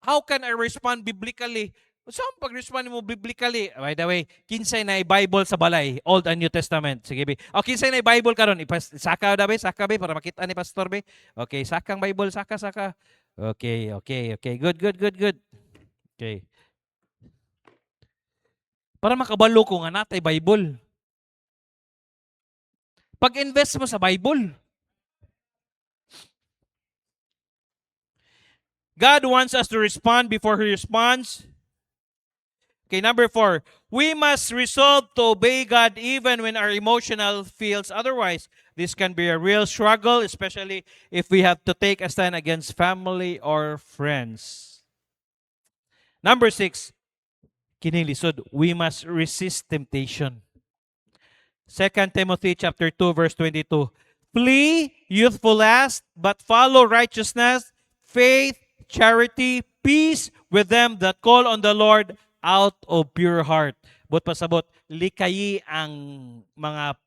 how can I respond biblically? Saan pag-respond mo biblically? By the way, kinsay na Bible sa balay, Old and New Testament. Sige, be. O, kinsay na Bible karon, saka da be, saka be, para makita ni pastor be. Okay, sakang Bible, saka. Okay. Good. Okay. Para makabalo ko nga natay Bible. Pag-invest mo sa Bible. God wants us to respond before He responds. Okay, number 4. We must resolve to obey God even when our emotional feels otherwise. This can be a real struggle, especially if we have to take a stand against family or friends. Number 6. Kining lisod, we must resist temptation. 2 Timothy chapter 2 verse 22. Flee youthful lust, but follow righteousness, faith, charity, peace with them that call on the Lord out of pure heart. But pasabot, likayi ang mga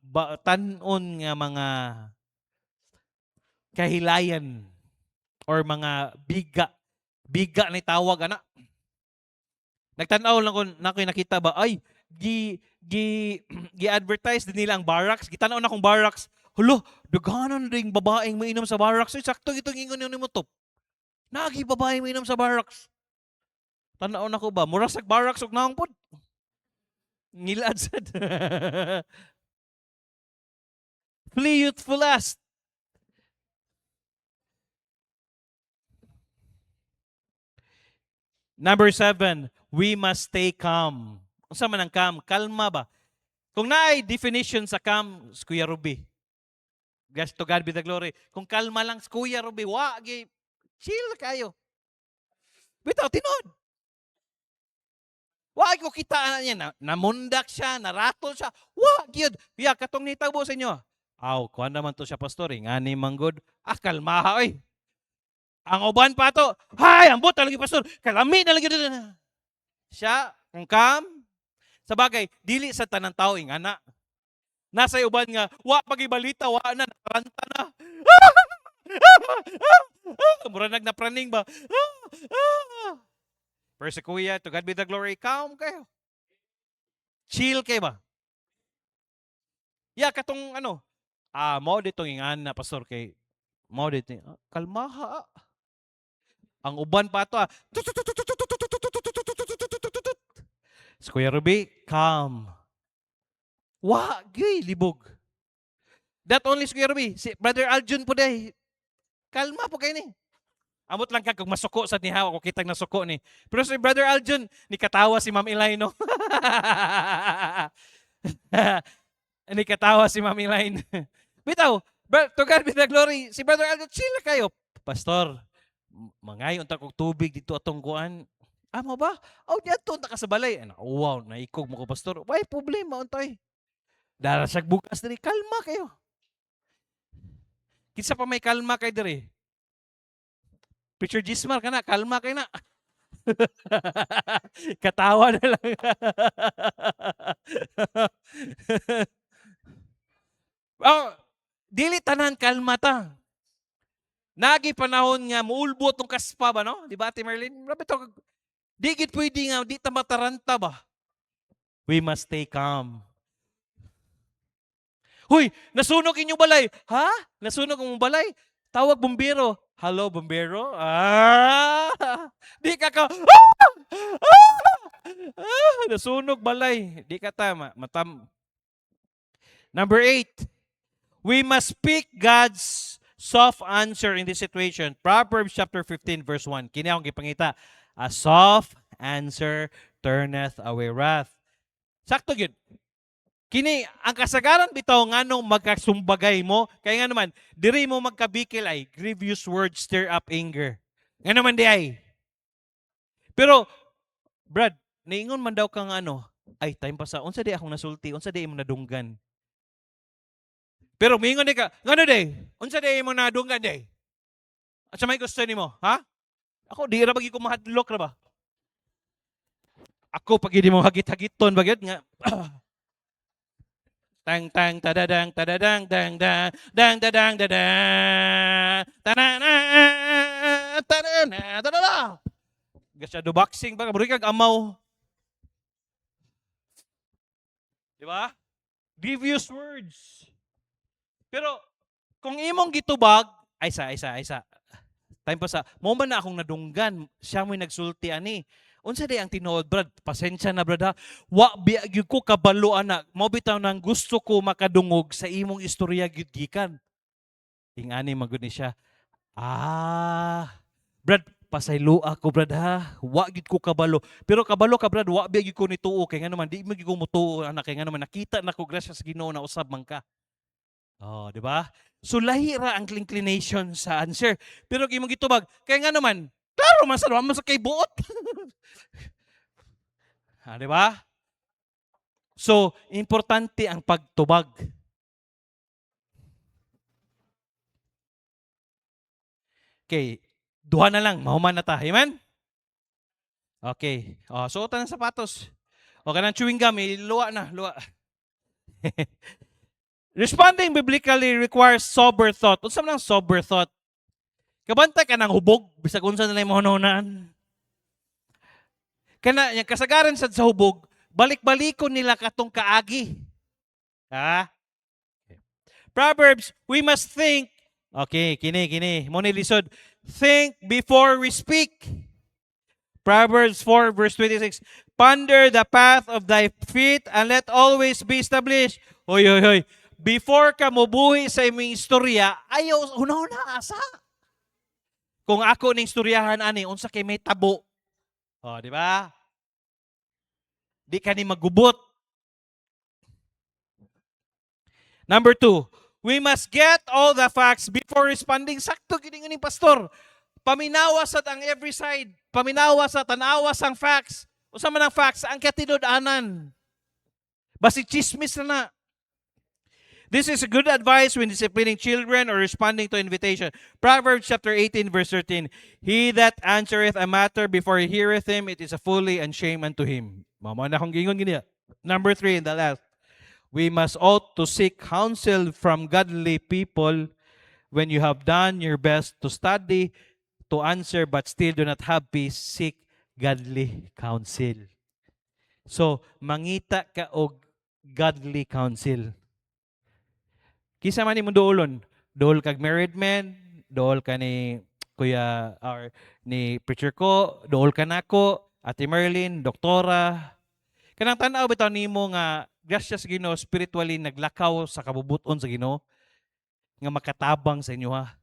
tanon nga mga kahilayan or mga biga ni tawag ana. Nagtanaw lang ko na nakita ba ay gi-advertise din nila ang barracks. Gitanaw na kong barracks. Hulo, dughanon ding babaeng mainom sa barracks. Sakto itong ingon ni mo top. Nagi babaeng mainom sa barracks. Tanaw na ko ba? Mura sa barracks og naong pod. Ngilad sad. Flee youthful lust. Number 7, we must stay calm. Unsa man ang calm? Kalma ba? Kung naay definition sa calm, Kuya Ruby. Yes, to God be the glory. Kung kalma lang, Kuya Ruby, chill kayo. Bitaw, tinod. Wag ko kita niya, namundak siya, naratol siya. Wag yun. Katong nitabo sa inyo. Kuan naman to siya, pastor. Ngani manggod. Kalmaha, oy. Ang uban pa to. Ambot talaga, pastor. Kalami na lagi doon. Siya, kung calm. Sabagay, dili sa tanang tao, ingana. Nasa uban nga, pagibalita, na, nakaranta na. Mura nagnapraning ba? Pero si Kuya, to God be the glory, calm kayo. Chill kayo ba? Katong mo ditong ingan na pastor kay mo dito. Kalmaha. Ang uban pa to. Si Kuya Ruby, calm. Libog. That only si Kuya Ruby. Si Brother Aljun po day. Kalma po kayo ni. Amot lang kag masuko sa nihaw ako kitang nasuko ni. Pero si Brother Aljun, ni katawa si Ma'am Elaine no. Ni katawa si Ma'am Elaine. Bitaw, to God be the glory. Si Brother Aljun, chill kayo. Pastor, mangayon ta kog tubig dito atong kuan. Mo ba? Diadto ta ka sa balay. Wow, naikog mo ko pastor. Why problema untay? Dara siya bukas diri, kalma kayo. Kinsa pa may kalma kay diri? Preacher Gismar ka na, kalma kayo na. Katawa na lang. Dili tanan kalma ta. Nagi panahon nga muulbo tong kaspa ba no? Di ba Ate Merlin? Grabe to. Di gid pwede nga di ta mataranta ba. We must stay calm. Huy, nasunog inyong balay. Ha? Nasunog ang balay? Tawag bumbero. Hello, bumbero? Di ka nasunog balay. Di ka tama. Number 8. We must speak God's soft answer in this situation. Proverbs chapter 15 verse 1. Kini akong gipangita. A soft answer turneth away wrath. Sakto gyud. Kini ang kasagaran bitaw nganong magkasumbagay mo kay nga naman diri mo magkabikil ay grievous words stir up anger. Nga naman di ay. Pero Brad, niingon man daw kang ay time pa sa unsa di akong nasulti, unsa di mo nadunggan. Pero mingon di ka, ngano di? Unsa di mo nadunggan di? At sa may gusto nimo, ha? Ako di ra bagi ko mahadlok ra ba? Ako pag hindi mo hagit-hagiton bagid nga tang tang tadadang tadadang dang dang dang dadang dadang tanana tanana tadala. Gasya do boxing ba buri kag amaw. Di ba? Devious words. Pero kung imong gitubag, ay sa. Time pa sa, mo man na akong nadunggan, siya mo'y nagsulti ani. Unsa day ang tinuod, brad? Pasensya na, brad ha. Wa gyud ko kabalo anak. Mo bitaw nang gusto ko makadungog sa imong istorya gyud gikan. Ingani magud ni siya. Brad, pasaylo ako, brad ha. Wa gyud ko kabalo. Pero kabalo ka, brad, wa gyud ko ni tuo kay ngano man di mo gyud ko mutuo anak kay ngano man nakita nako grasya sa Ginoo na usab man ka. Oh, di ba? So lahi ra ang inclination sa answer. Pero kay mo gitubag, kay nga naman, klaro man sa naman sa kay buot. Di ba? So, importante ang pagtubag. Okay, duha na lang, mahuman na ta. Amen? Okay. Suotan ng sapatos. O kanang chewing gum, luwa na, luwa. Responding biblically requires sober thought. Unsa man ang sober thought? Kabantay ka ng hubog, bisag unsa na lang mahunahunaan. Kana yung kasagaran sa hubog, balik-balikon nila katong kaagi. Ha? Proverbs, we must think. Okay, kini. Mo ni lisod. Think before we speak. Proverbs 4 verse 26. Ponder the path of thy feet and let always be established. Hoy. Before ka mobuhi sa imong istorya, ayaw una asa. Kung ako ning istoryahan ani unsa kay may tabo. Di ba? Di ka ni magubot. Number 2, we must get all the facts before responding. Sakto gid ni pastor. Paminawas at ang every side. Paminawas at tanawas ang facts. Unsa man ang facts? Ang katinud-anan. Basi chismis na. This is good advice when disciplining children or responding to invitation. Proverbs chapter 18 verse 13. He that answereth a matter before he heareth him, it is a folly and shame unto him. Mama na akong gingon giniya. Number 3 and the last. We must ought to seek counsel from godly people when you have done your best to study, to answer, but still do not have peace. Seek godly counsel. So, mangita ka og godly counsel. Kisa man imong duolon, duol kag married man, duol ka ni kuya or ni preacher ko, duol ka nako, Ate Merlin, doktora. Kanang tan-aw bitaw nimo nga grasya sa Ginoo spiritually naglakaw sa kabubuton sa Ginoo nga makatabang sa inyo ha.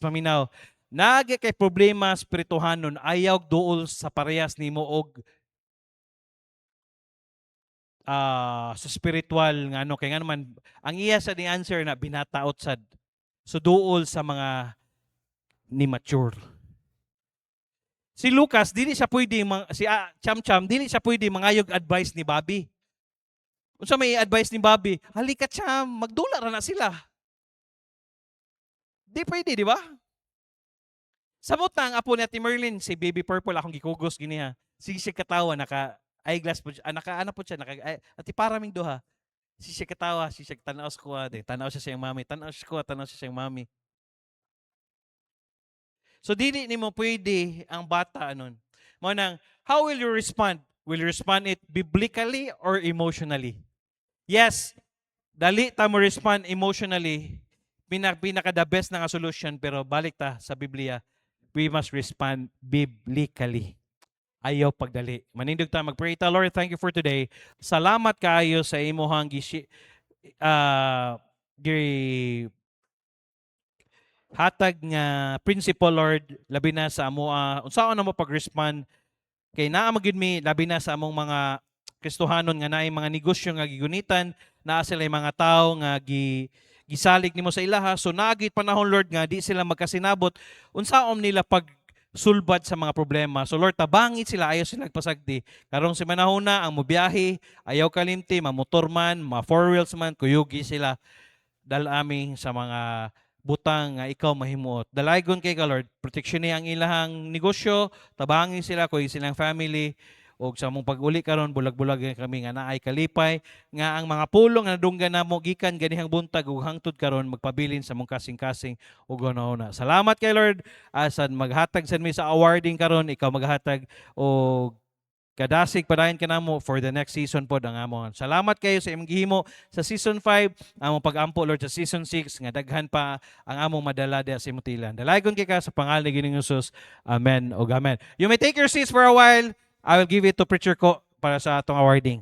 Paminaw, nagi kay problema spirituhanon ayaw duol sa parehas nimo og sa spiritual nga ano kay nga naman ang iya sa the answer na binataot sad. So duol sa mga ni mature. Si Lucas dili siya pwede si Cham dili siya pwede mangayog advice ni Bobby. Unsa may advice ni Bobby? Halika Cham, magdula ra na sila. Di pwede, di ba? Samot na ang apo ni Ate Merlin, si Baby Purple akong gikugos gini ha. Sige siya katawa naka eyeglass po siya, naka po siya, ati paraming duha. Si siya katawa, si siya tanaw sa kuha, tanaw siya siyang mami, tanaw siya siyang mami. So dili nimo pwede ang bata anon. Mo nang how will you respond? Will you respond it biblically or emotionally? Yes, dali ta mo respond emotionally. Pinaka the best na nga solution pero balik ta sa Biblia. We must respond biblically. Ayaw pagdali. Manindog ta mag-pray ta. Lord, thank you for today. Salamat kaayo sa imuhang hatag nga principle, Lord, labi na sa amo unsaon na mo pag-respond kay naa magid mi labi na sa among mga Kristohanon nga naay mga negosyo nga gigunitan, naa sila mga tao nga gisalig nimo sa ilaha. So nagit panahon, Lord, nga di sila magkasinabot unsaon nila pag sulbad sa mga problema. So Lord, tabangit sila, ayaw sila nagpasagdi. Karong si manahuna ang mobiyahe, ayaw kalimti, mamotor man, ma-four wheels man, kuyugi sila. Dalami sa mga butang nga ikaw mahimuot. Dalaygon kay ka, Lord, proteksyon niya ang ilahang negosyo, tabangin sila, kuy silang family. ug sa among pag-uli karon bulag-bulag kami nga naay kalipay nga ang mga pulong nga nadunggan namo gikan ganihang buntag ug hangtod karon magpabilin sa among kasing-kasing ug una-una. Salamat kay Lord asan maghatag sa mi sa awarding karon, ikaw maghatag og kadasig padayon ka namo for the next season pod ang amon. Salamat kayo sa imong gihimo sa season 5, among pag-ampo Lord sa season 6 nga daghan pa ang among madala diha sa imong tilan. Dalaygon kay ka sa pangalan ni Ginoong Hesus. Amen ug amen. You may take your seats for a while. I will give it to Preacher Ko para sa atong awarding.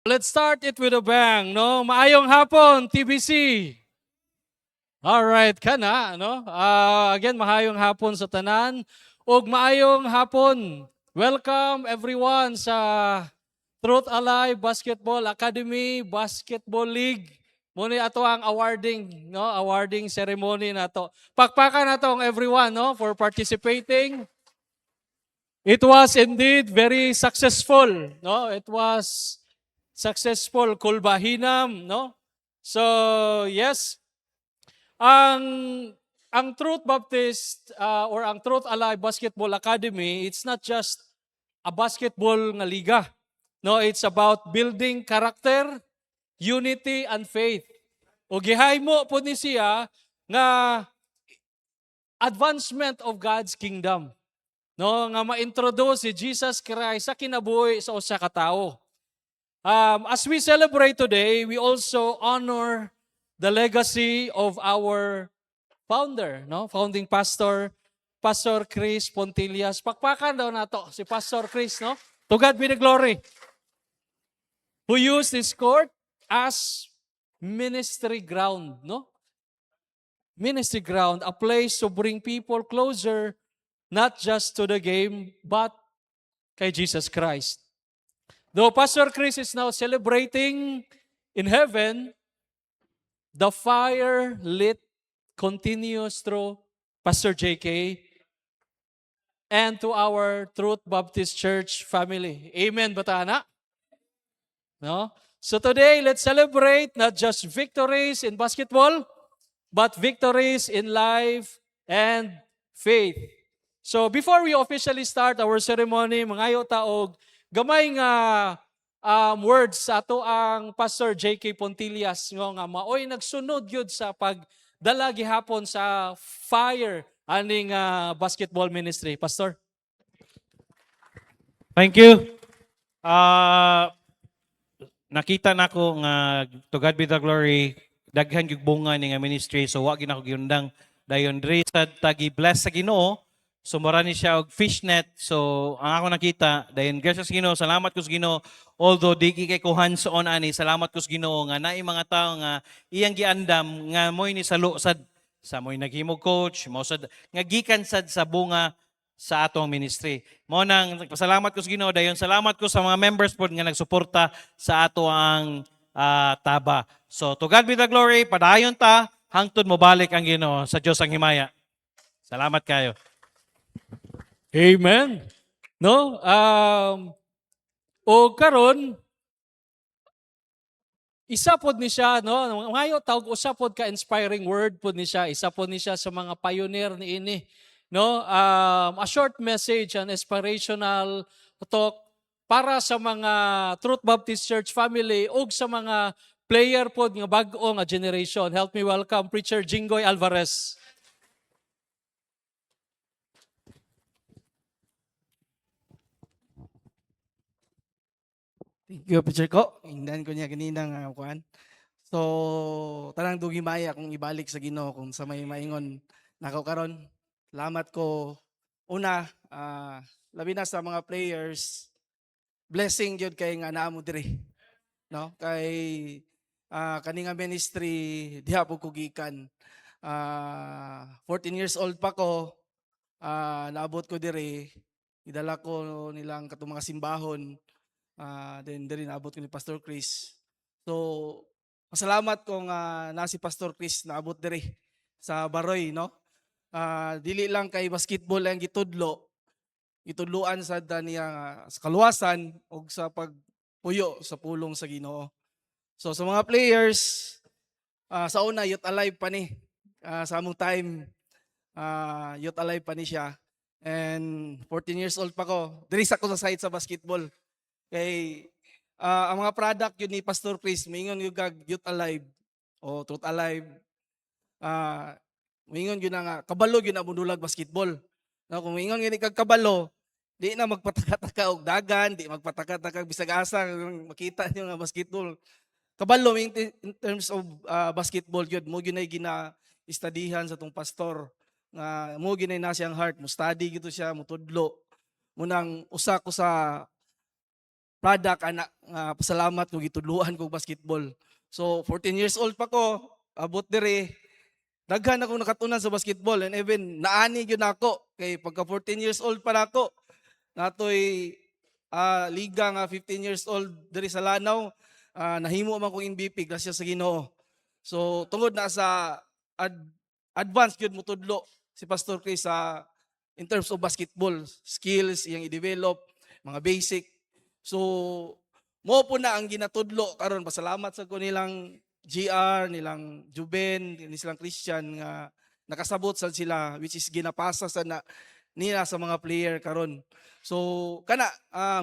Let's start it with a bang, no? Maayong hapon, TBC. All right, kana, no? Again, maayong hapon sa tanan. Ug maayong hapon. Welcome everyone sa Truth Alive Basketball Academy, Basketball League. Muna ato ang awarding, no? Awarding ceremony nato. Pakpakan natong everyone, no, for participating. It was indeed very successful, no? It was successful kulbahinam, no? So, yes, ang ang Truth Baptist or ang Truth Alive Basketball Academy, it's not just a basketball nga liga. No, it's about building character, unity and faith. O gihaymo po ni siya nga advancement of God's kingdom. No, nga ma-introduce si Jesus Christ sa kinabuhi sa usa ka tawo. As we celebrate today, we also honor the legacy of our founder, no? Founding pastor, Pastor Chris Pontillas. Pakpakan daw nato si Pastor Chris, no? To God be the glory. Who used this court as ministry ground, no? Ministry ground, a place to bring people closer, not just to the game, but kay Jesus Christ. Though Pastor Chris is now celebrating in heaven, the fire lit continues through Pastor JK and to our Truth Baptist Church family. Amen, batana? No? So today, let's celebrate not just victories in basketball, but victories in life and faith. So before we officially start our ceremony, mangayo taog gamay nga words sa ato ang Pastor J.K. Pontillas nga maoy nagsunod gyud sa pagdala gihapon sa fire aning basketball ministry. Pastor. Thank you. Nakita nako nga to God be the glory, daghan gyud bunga ni nga ministry, so wa gyud ako giundang dayon diri sa tagi bless sa Ginoo. So mura ni siya og fishnet. So ang ako nakita dayon gracious Ginoo, salamat ko sa Ginoo. Although di kay ko hands-on ani, salamat ko sa Ginoo nga naay mga tawo nga iyang giandam nga moy ni salo sad sa moy naghimog coach, mo sad nga gikan sad sa bunga sa atong ministry. Mo nang nagpasalamat ko sa Ginoo dayon salamat ko sa mga members pod nga nagsuporta sa ato ang taba. So to God be the glory, padayon ta hangtod mo balik ang Ginoo sa Dios ang himaya. Salamat kayo. Amen. No? O karon isa pod ni siya, no? Ngayo tawag usa pod ka inspiring word pod ni siya. Isa pod ni siya sa mga pioneer ni ini, no? A short message, an inspirational talk para sa mga Truth Baptist Church family ug sa mga player pod nga bag-o nga generation. Help me welcome Preacher Jingoy Alvarez. Thank you, Preacher Ko. Hindan ko niya ganina nga kuan. So, tanang dugi maya kung ibalik sa Ginoo kung sa may maingon nako karon. Salamat ko una labi na sa mga players. Blessing gyud kay nga naa mo diri. No? Kay kaninga ministry diha po kugikan. 14 years old pa ko, naabot ko diri, idala ko nilang katong mga simbahon, then diri naabot ko ni Pastor Chris. So, pasalamat ko nga na si Pastor Chris naabot diri sa Baroy, no? Dili lang kay basketball ang gitudloan sa niya sa kaluwasan o sa pagpuyo sa pulong sa Ginoo. So sa mga players, sa una youth alive pa ni. Sa among time, youth alive pa ni siya. And 14 years old pa ko. Diri sa ko sa side sa basketball. Kay ang mga product yun ni Pastor Chris, mingon yung youth alive o truth alive. Mingon yun nga, kabalo yun na munulag basketball. No, kung mingon yun kag kabalo, di na magpataka-taka og dagan, di magpataka-taka bisag asa makita niyo nga basketball. Kabalo in terms of basketball yun, mo gyud ay gina-studyhan sa tong pastor nga mo gyud na siyang heart, mo study gito siya, mo tudlo. Munang usa ko sa product anak nga pasalamat ko gitudluan ko basketball. So 14 years old pa ko, abot diri daghan akong nakatunan sa basketball and even naani gyud nako kay pagka 14 years old pa nako natoy liga nga 15 years old diri sa Lanao, nahimo man kong MVP grasya sa Ginoo. So tungod na sa advance gyud mo tudlo si Pastor Chris sa in terms of basketball skills iyang i-develop mga basic. So mo po na ang ginatudlo karon, pasalamat sa ko nilang GR, nilang Juben, nilang Christian nga nakasabot sa sila which is ginapasa sa nila sa mga player karon. So kana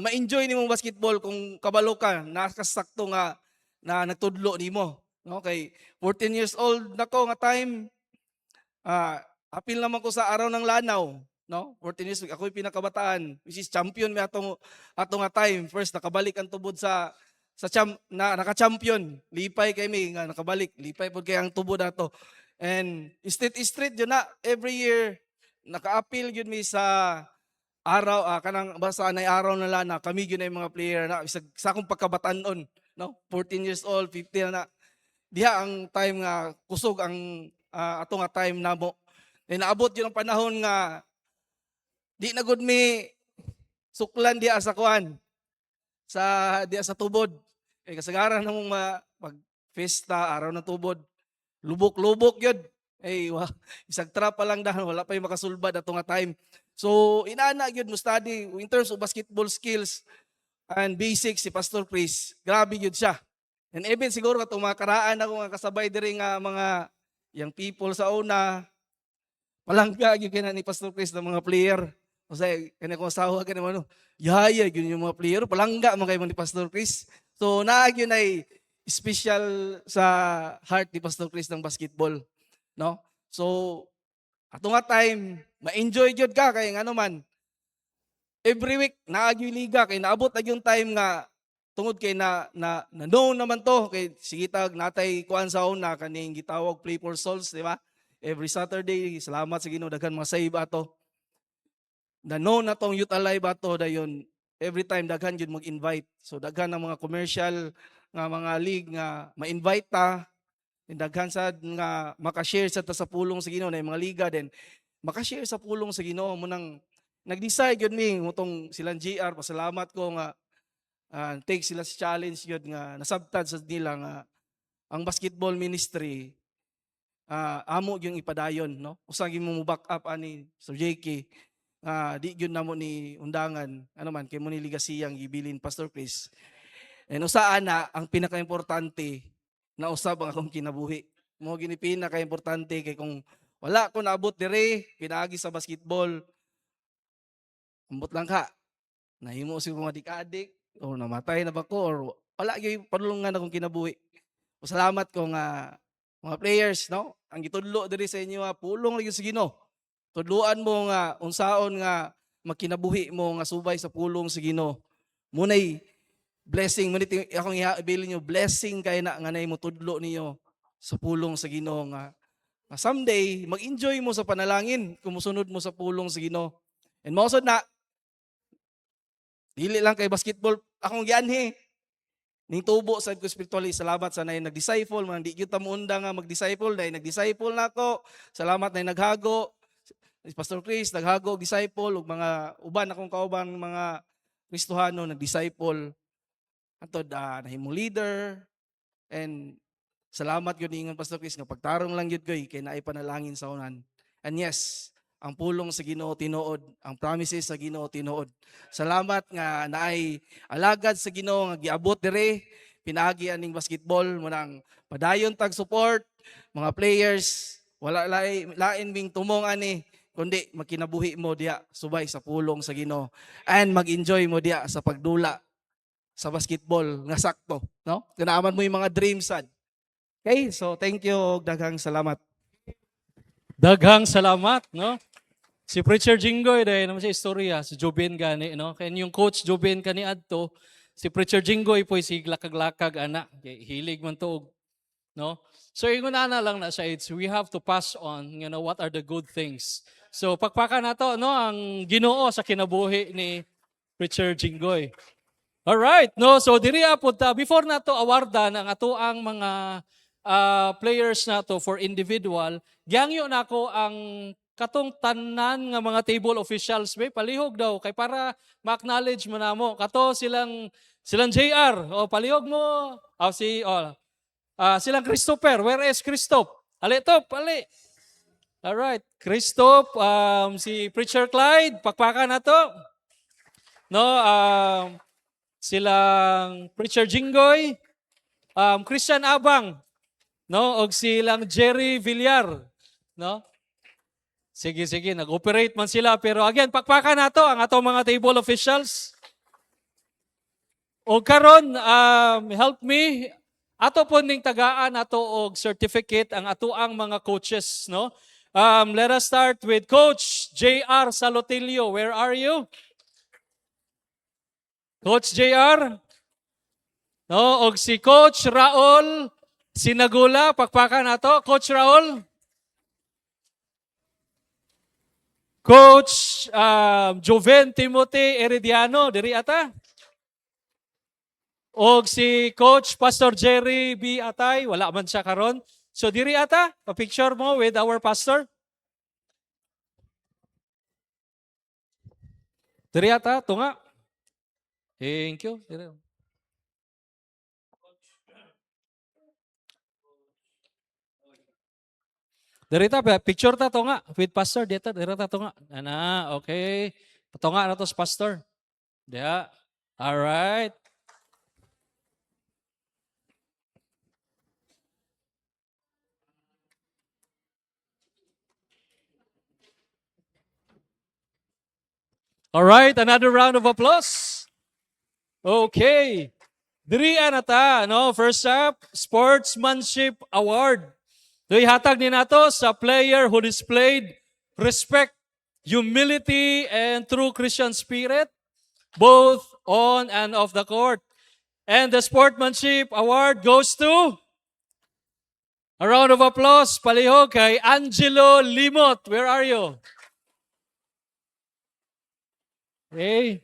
ma-enjoy nimo basketball kung kabalo ka, nakasakto nga na nagtudlo nimo, no? Kay 14 years old nako nga time, apil naman ko sa araw ng Lanao, no? 14 years ako yung pinakabataan which is champion mi atong nga time. First nakabalik ang tubod sa naka-champion. Lipay kay mi nga nakabalik. Lipay pod kay ang tubod ato. And street yun na every year naka-appeal yun mi sa araw kanang basta na araw na lana kami gyud ay mga player na sa akong pagkabataan-on, no? 14 years old, 15 na diha ang time nga kusog ang ato nga time namo. And naabot yun ang panahon nga di na gud mi suklan diha sa kuan diha sa tubod. Kay kasagaran namong pag fiesta araw ng tubod, lubok yun. Isang trap pa lang dahil wala pa yung makasulbad ato nga time. So inaana gyud mo study in terms of basketball skills and basics si Pastor Chris. Grabe gyud siya. And even siguro katong mga karaan ako nga kasabay diri nga mga young people sa una, palangga gyud kina ni Pastor Chris ng mga player. Kasi kanya kong asawa kanya ano, yaya gyud yung mga player, palangga man kay ni Pastor Chris. So naa gyud ay special sa heart ni Pastor Chris ng basketball, no? So ato nga time, ma-enjoy gyud ka kay ngano man. Every week naa gyud liga kay naabot na yung time nga tungod kay na known naman to kay sige tag natay kuan sa una kaning gitawag Play for Souls, di ba? Every Saturday, salamat sa Ginoo daghan mga save ato. Na known na tong Youth Alive ato dayon every time daghan gyud mag-invite. So daghan ang mga commercial nga mga league nga ma-invite ta. Daghan sad nga maka-share sa ta sa pulong sa Ginoo na mga liga din. Maka-share sa pulong sa Ginoo mo nang nag-decide gyud mi mutong silang GR, pasalamat ko nga take sila sa challenge gyud nga nasabtad sa nila nga ang basketball ministry amo yung ipadayon, no? Usa gyud mo back up ani Sir JK. Di gyud namo ni undangan ano man kay mo ni ligasiyang gibilin Pastor Chris. And usaan na ang pinaka-importante na usab ang akong kinabuhi. Mo gini pinaka-importante kay kung wala ko naabot dire pinaagi sa basketball, ambot lang ka. Nahimo siguro mga dik-adik o namatay na ba ko or wala gyud padulungan akong kinabuhi. Salamat ko nga mga players, no? Ang gitudlo diri sa inyo pulong lagi sa Ginoo. Tudluan mo nga unsaon nga makinabuhi mo nga subay sa pulong sa Ginoo. Munay blessing mo nito akong iabilin niyo blessing kay na nga nay mo tudlo niyo sa pulong sa Ginoo nga someday mag-enjoy mo sa panalangin kung musunod mo sa pulong sa Ginoo. And mausod na dili lang kay basketball akong gianhi. ning tubo sa ko spiritually. Salamat sa nay nag-disciple, man di gyud ta muunda nga mag-disciple, dahil nag-disciple nako. Salamat na naghago. Si Pastor Chris naghago og disciple ug mga uban akong kauban mga Kristohano nag-disciple. Antod nahimo leader, and salamat gyud ingon Pastor Chris nga pagtarong lang gyud koy kay naay panalangin sa unan. And yes, ang pulong sa Ginoo tinuod, ang promises sa Ginoo tinuod. Salamat nga naay alagad sa Ginoo nga giabot dire, pinagi aning basketball mo nang padayon tag support, mga players, wala lain ming tumong ani kundi makinabuhi mo diya subay sa pulong sa Ginoo, and mag-enjoy mo diya sa pagdula sa basketball nga sakto, no? Ganaman mo yung mga dreams sad. Okay, so thank you, daghang salamat. Daghang salamat, no? Si Preacher Jinggoy dahil naman sa istorya, si Joben gani, no? Kaya yung coach Joben kani adto, si Preacher Jinggoy po si lakag-lakag ana, kay hilig man tuog, no? So ingon ana lang na sa AIDS, we have to pass on, you know, what are the good things. So pakpakan nato, no, ang Ginoo sa kinabuhi ni Preacher Jinggoy. All right, no, so diri apod ta before nato awardan ang atoang mga players nato for individual, gyangyo nako ang katong tanan nga mga table officials be palihog daw kay para ma-acknowledge mo namo kato silang JR, o palihog mo silang Christopher, where is Christoph? Ali to, ali. All right, Christoph, si Preacher Clyde, pakpakan nato. No, silang Preacher Jinggoy, Christian Abang, no, og silang Jerry Villar, no? Sige, nag-operate man sila, pero again, pakpakan nato ang atong mga table officials. O karon, help me, ato po ning tagaan ato og certificate ang atoang mga coaches, no? Let us start with Coach JR Salotilio. Where are you? Coach JR? No, og si Coach Raul Sinagula, pakpakan nato. Coach Raul? Coach Joven Timothy Herediano, diri ata? Og si Coach Pastor Jerry B. Atay, wala man siya karon. So diri ata, pa-picture mo with our pastor. Diri ata, tunga. Thank you. Diri ta, picture ta tunga with pastor dito, diri ta tunga. Ana, okay. Patunga na to sa pastor. Diya. All right. All right, another round of applause. Okay. Diri na ta, no? First up, Sportsmanship Award. Do'y hatag ni nato sa player who displayed respect, humility, and true Christian spirit, both on and off the court. And the Sportsmanship Award goes to, a round of applause, palihog kay Angelo Limot. Where are you? Hey.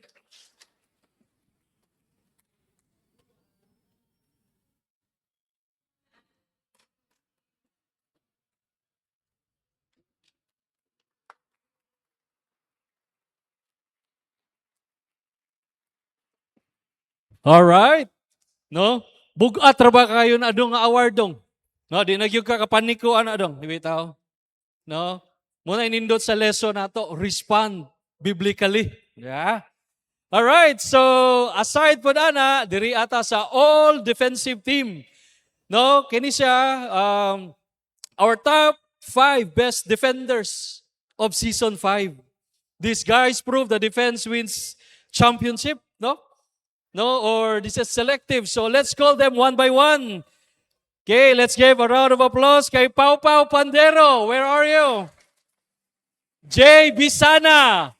All right. No? Bugat ra ba kayo na adong nga award dong? No, di nagyug ka kapanikuan adong, bitaw. No? Muna inindot sa lesson nato, respond biblically. Yeah. All right. So, aside po na, diri ata sa all defensive team. No, kini siya our top 5 best defenders of season 5. These guys prove the defense wins championship, no? No, or this is selective. So let's call them one by one. Okay, let's give a round of applause kay Pau Pau Pandero. Where are you? Jay Bisana.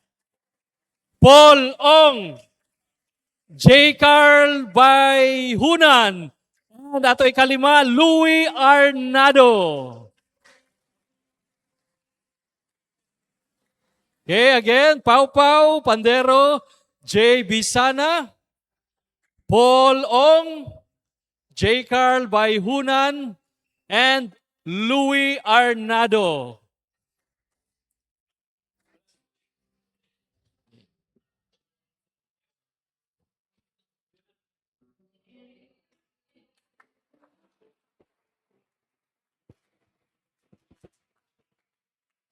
Paul Ong. J. Carl Bayhunan. And ato ikalima, Louis Arnado. Okay, again, Pau Pau Pandero, J. Bisana, Paul Ong, J. Carl Bayhunan, and Louis Arnado.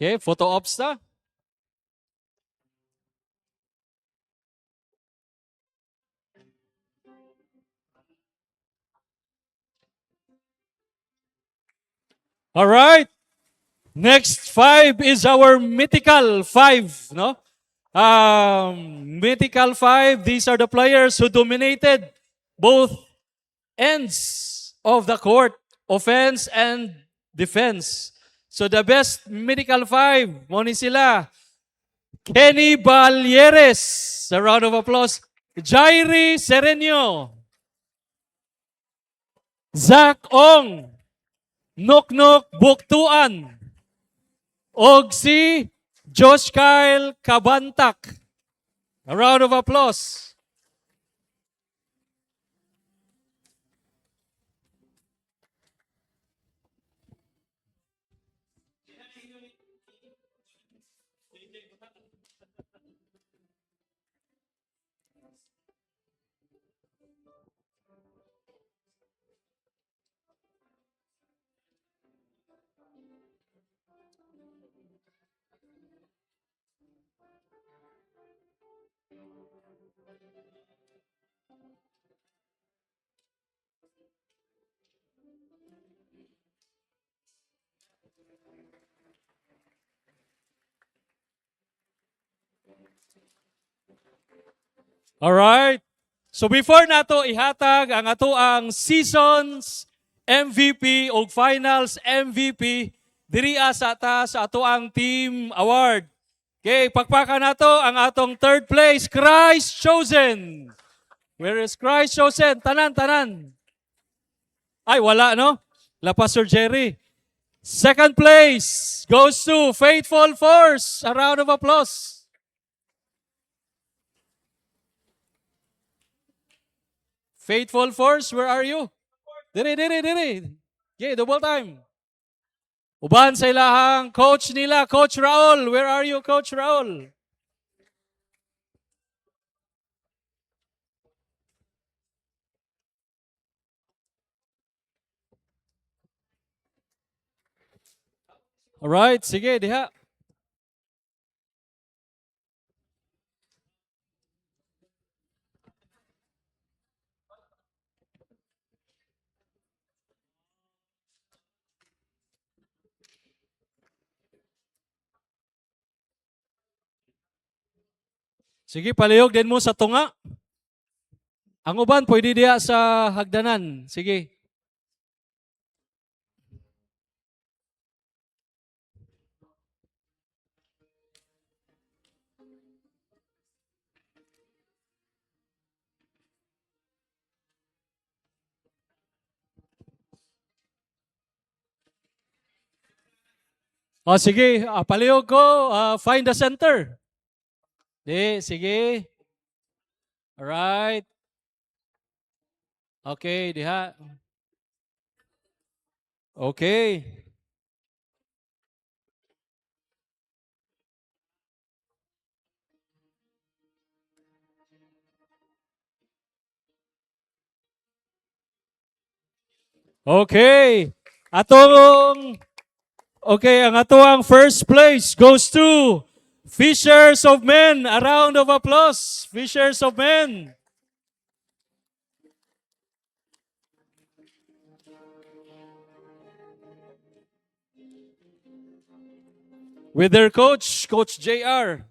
Okay, photo ops na. All right. Next five is our mythical five, no? Mythical five, these are the players who dominated both ends of the court, offense and defense. So the best mythical five, mo ni sila. Kenny Balyeres, a round of applause. Jairi Sereño. Zach Ong. Noknok Buktuan. Og si Josh Kyle Kabantak. A round of applause. Alright. So before nato ihatag ang ato ang seasons MVP o finals MVP diri sa ato ang team award. Okay, pakpakan nato ang atong third place, Christ Chosen. Where is Christ Chosen? Tanan. Ay, wala, no? La Pastor Jerry. Second place goes to Faithful Force. A round of applause. Faithful Force, where are you? Diri. Okay, double time. Uban sa ilahang coach nila, Coach Raul. Where are you, Coach Raul? Alright, sige, diha. Sige, palihog din mo sa tunga. Ang uban, pwede diha sa hagdanan. Sige. O sige, palihog ko, find the center. Sige. Alright. Okay, diha. Okay. Okay. Ang atoang first place goes to Fishers of Men. A round of applause. Fishers of Men. With their coach, Coach JR.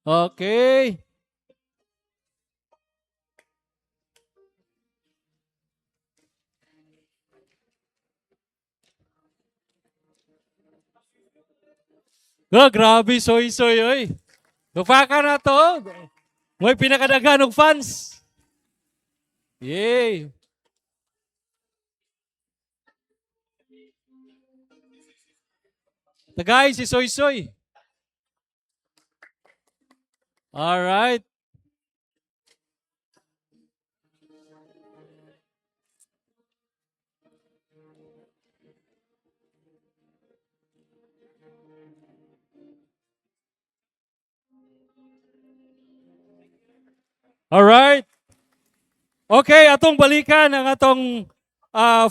Okay. Grabe, soy, oy. Lupaka na to. May pinakadagan ng fans. Yay. Tagay si Soy. All right. Alright. Okay, atong balikan ang atong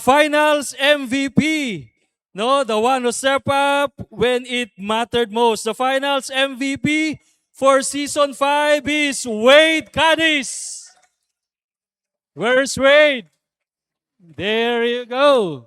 finals MVP. No, the one who stepped up when it mattered most. The finals MVP for season 5 is Wade Cadiz. Where's Wade? There you go.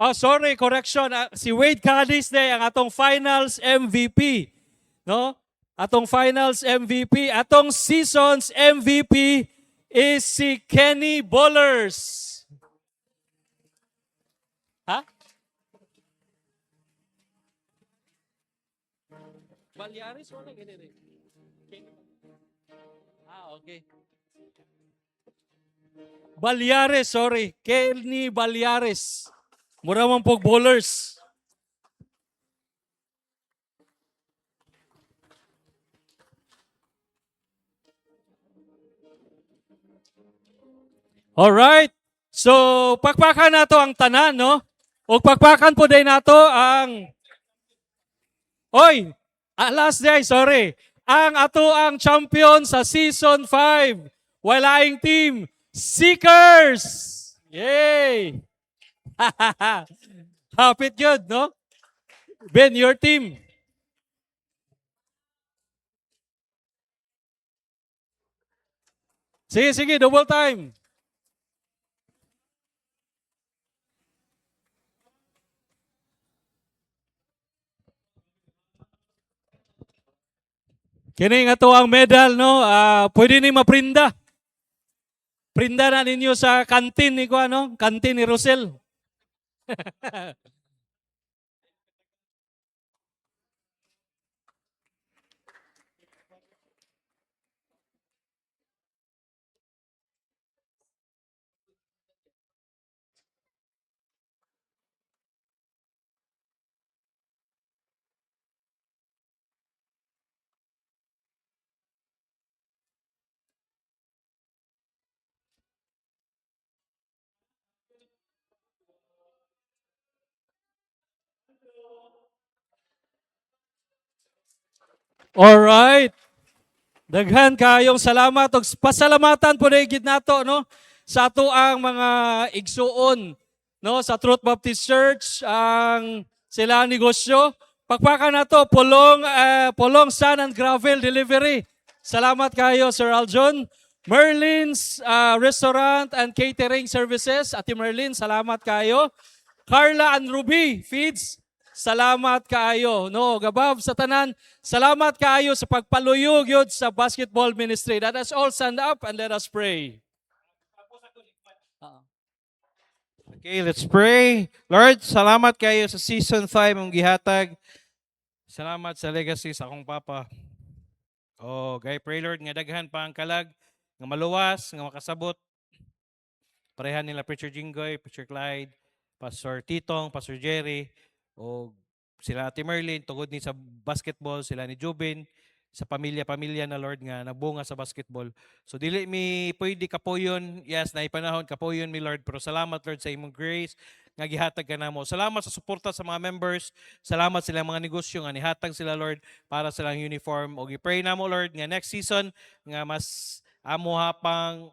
Oh, sorry, correction. Si Wade Cadiz na ang atong finals MVP. No? Atong finals MVP. Atong seasons MVP is si Kenny Bowlers. Ha? Balyaris wala ganito. Okay. Balyares, sorry. Kenny Balyares. Mura man pog bowlers. Alright. So, pakpakan nato ang tanan, no? O pakpakan po din nato ang... Oy! Last day, sorry. Ang ato ang champion sa Season 5. Walaing team, Seekers! Yay! Hapit yun, no? Ben, your team. Sige, double time. Kini nga to ang medal, no? Pwede ni maprinda. Prinda na ninyo sa kantin ni ano? Kantin ni Rosel. Alright. Daghan kayong salamat ug pasalamatan po gid nato no sa ato ang mga igsuon no sa Truth Baptist Church ang sila negosyo. Pakpakan nato Pulong Sand and Gravel Delivery. Salamat kayo Sir Aljon. Merlin's Restaurant and Catering Services. Ate Merlin, salamat kayo. Carla and Ruby Feeds. Salamat kaayo. No, gabab sa tanan. Salamat kaayo sa pagpaluyog yun sa basketball ministry. Let us all stand up and let us pray. Okay, let's pray. Lord, salamat kayo sa season 5 mong gihatag. Salamat sa legacy sa akong papa. Oh, gay pray Lord nga daghan pa ang kalag, nga maluwas, nga makasabot. Parehan nila Preacher Jinggoy, Preacher Clyde, Pastor Titong, Pastor Jerry, o sila Ate Merlin, tungod ni sa basketball, sila ni Jubin, sa pamilya-pamilya na Lord nga nagbunga sa basketball. So dili mi pwede kapoyon, yes, na ipanahon kapoyon mi Lord, pero salamat Lord sa imong grace nga gihatag ka namo. Salamat sa suporta sa mga members, salamat sila mga negosyo nga nihatag sila Lord para sa silang uniform. O gi-pray namo Lord nga next season nga mas amo hapang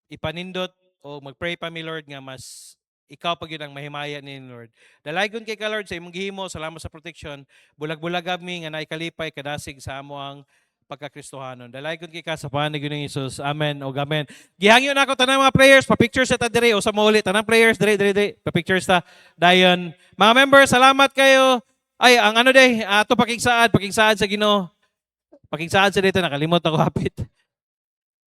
ipanindot o mag-pray pa mi Lord nga mas ikaw pag yun ang mahimaya ni Lord. Dalaygon kay ka Lord sa imong gihimo, salamat sa protection. Bulag-bulag kami nga naikalipay kadasig sa amo ang pagkakristohanon. Dalaygon kay ka sa panig ng Hesus. Amen o amen. Gihangyo na ako tanang mga prayers, pa-pictures sa tadiri o sa mauli. Tanang prayers, diri. Pa-pictures ta. Dayon. Mga members, salamat kayo. Ay, ang ano day, ato pakingsaad sa Ginoo. Pakingsaad sa dito, nakalimot ako hapit.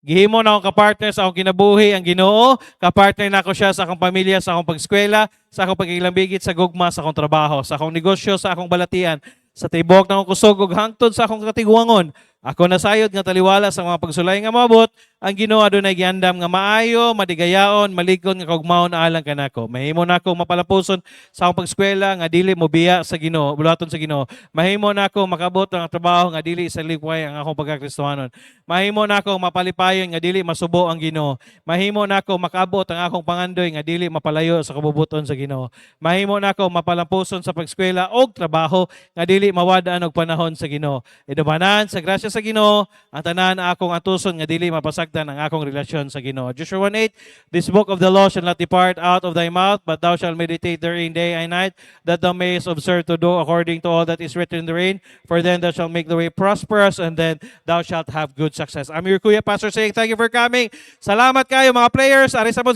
Gihimo na akong kapartner sa akong kinabuhi, ang Ginoo. Kapartner na ako siya sa akong pamilya, sa akong pag-eskwela, sa akong pagkilambigit, sa gugma, sa akong trabaho, sa akong negosyo, sa akong balatian, sa tibok na akong kusog ug hangtod sa akong katiguangon. Ako nasayod nga taliwala sa mga pagsulay nga moabot, ang Ginoo adunay giandam nga maayo, madigayaon, malikon nga kaugmahon na alang kanako. Mahimo nako mapalapuson sa akong pagskwela nga dili mo biya sa Ginoo, bulaton sa Ginoo. Mahimo nako makabot ang trabaho nga dili sa likway ang akong pagkakristohanon. Mahimo nako mapalipayon nga dili masubo ang Ginoo. Mahimo nako makabot ang akong pangandoy nga dili mapalayo sa kabubuton sa Ginoo. Mahimo nako mapalampuson sa pagskwela og trabaho nga dili mawadaan og panahon sa Ginoo. Idubanan sa grasya sa Ginoo ang tanan akong atuson nga dili mapasagdan ang akong relasyon sa Ginoo. Joshua 1:8, this book of the law shall not depart out of thy mouth, but thou shalt meditate therein day and night, that thou mayest observe to do according to all that is written therein, for then thou shalt make the way prosperous, and then thou shalt have good success. I'm your Kuya Pastor saying thank you for coming. Salamat kayo mga players. Ari sa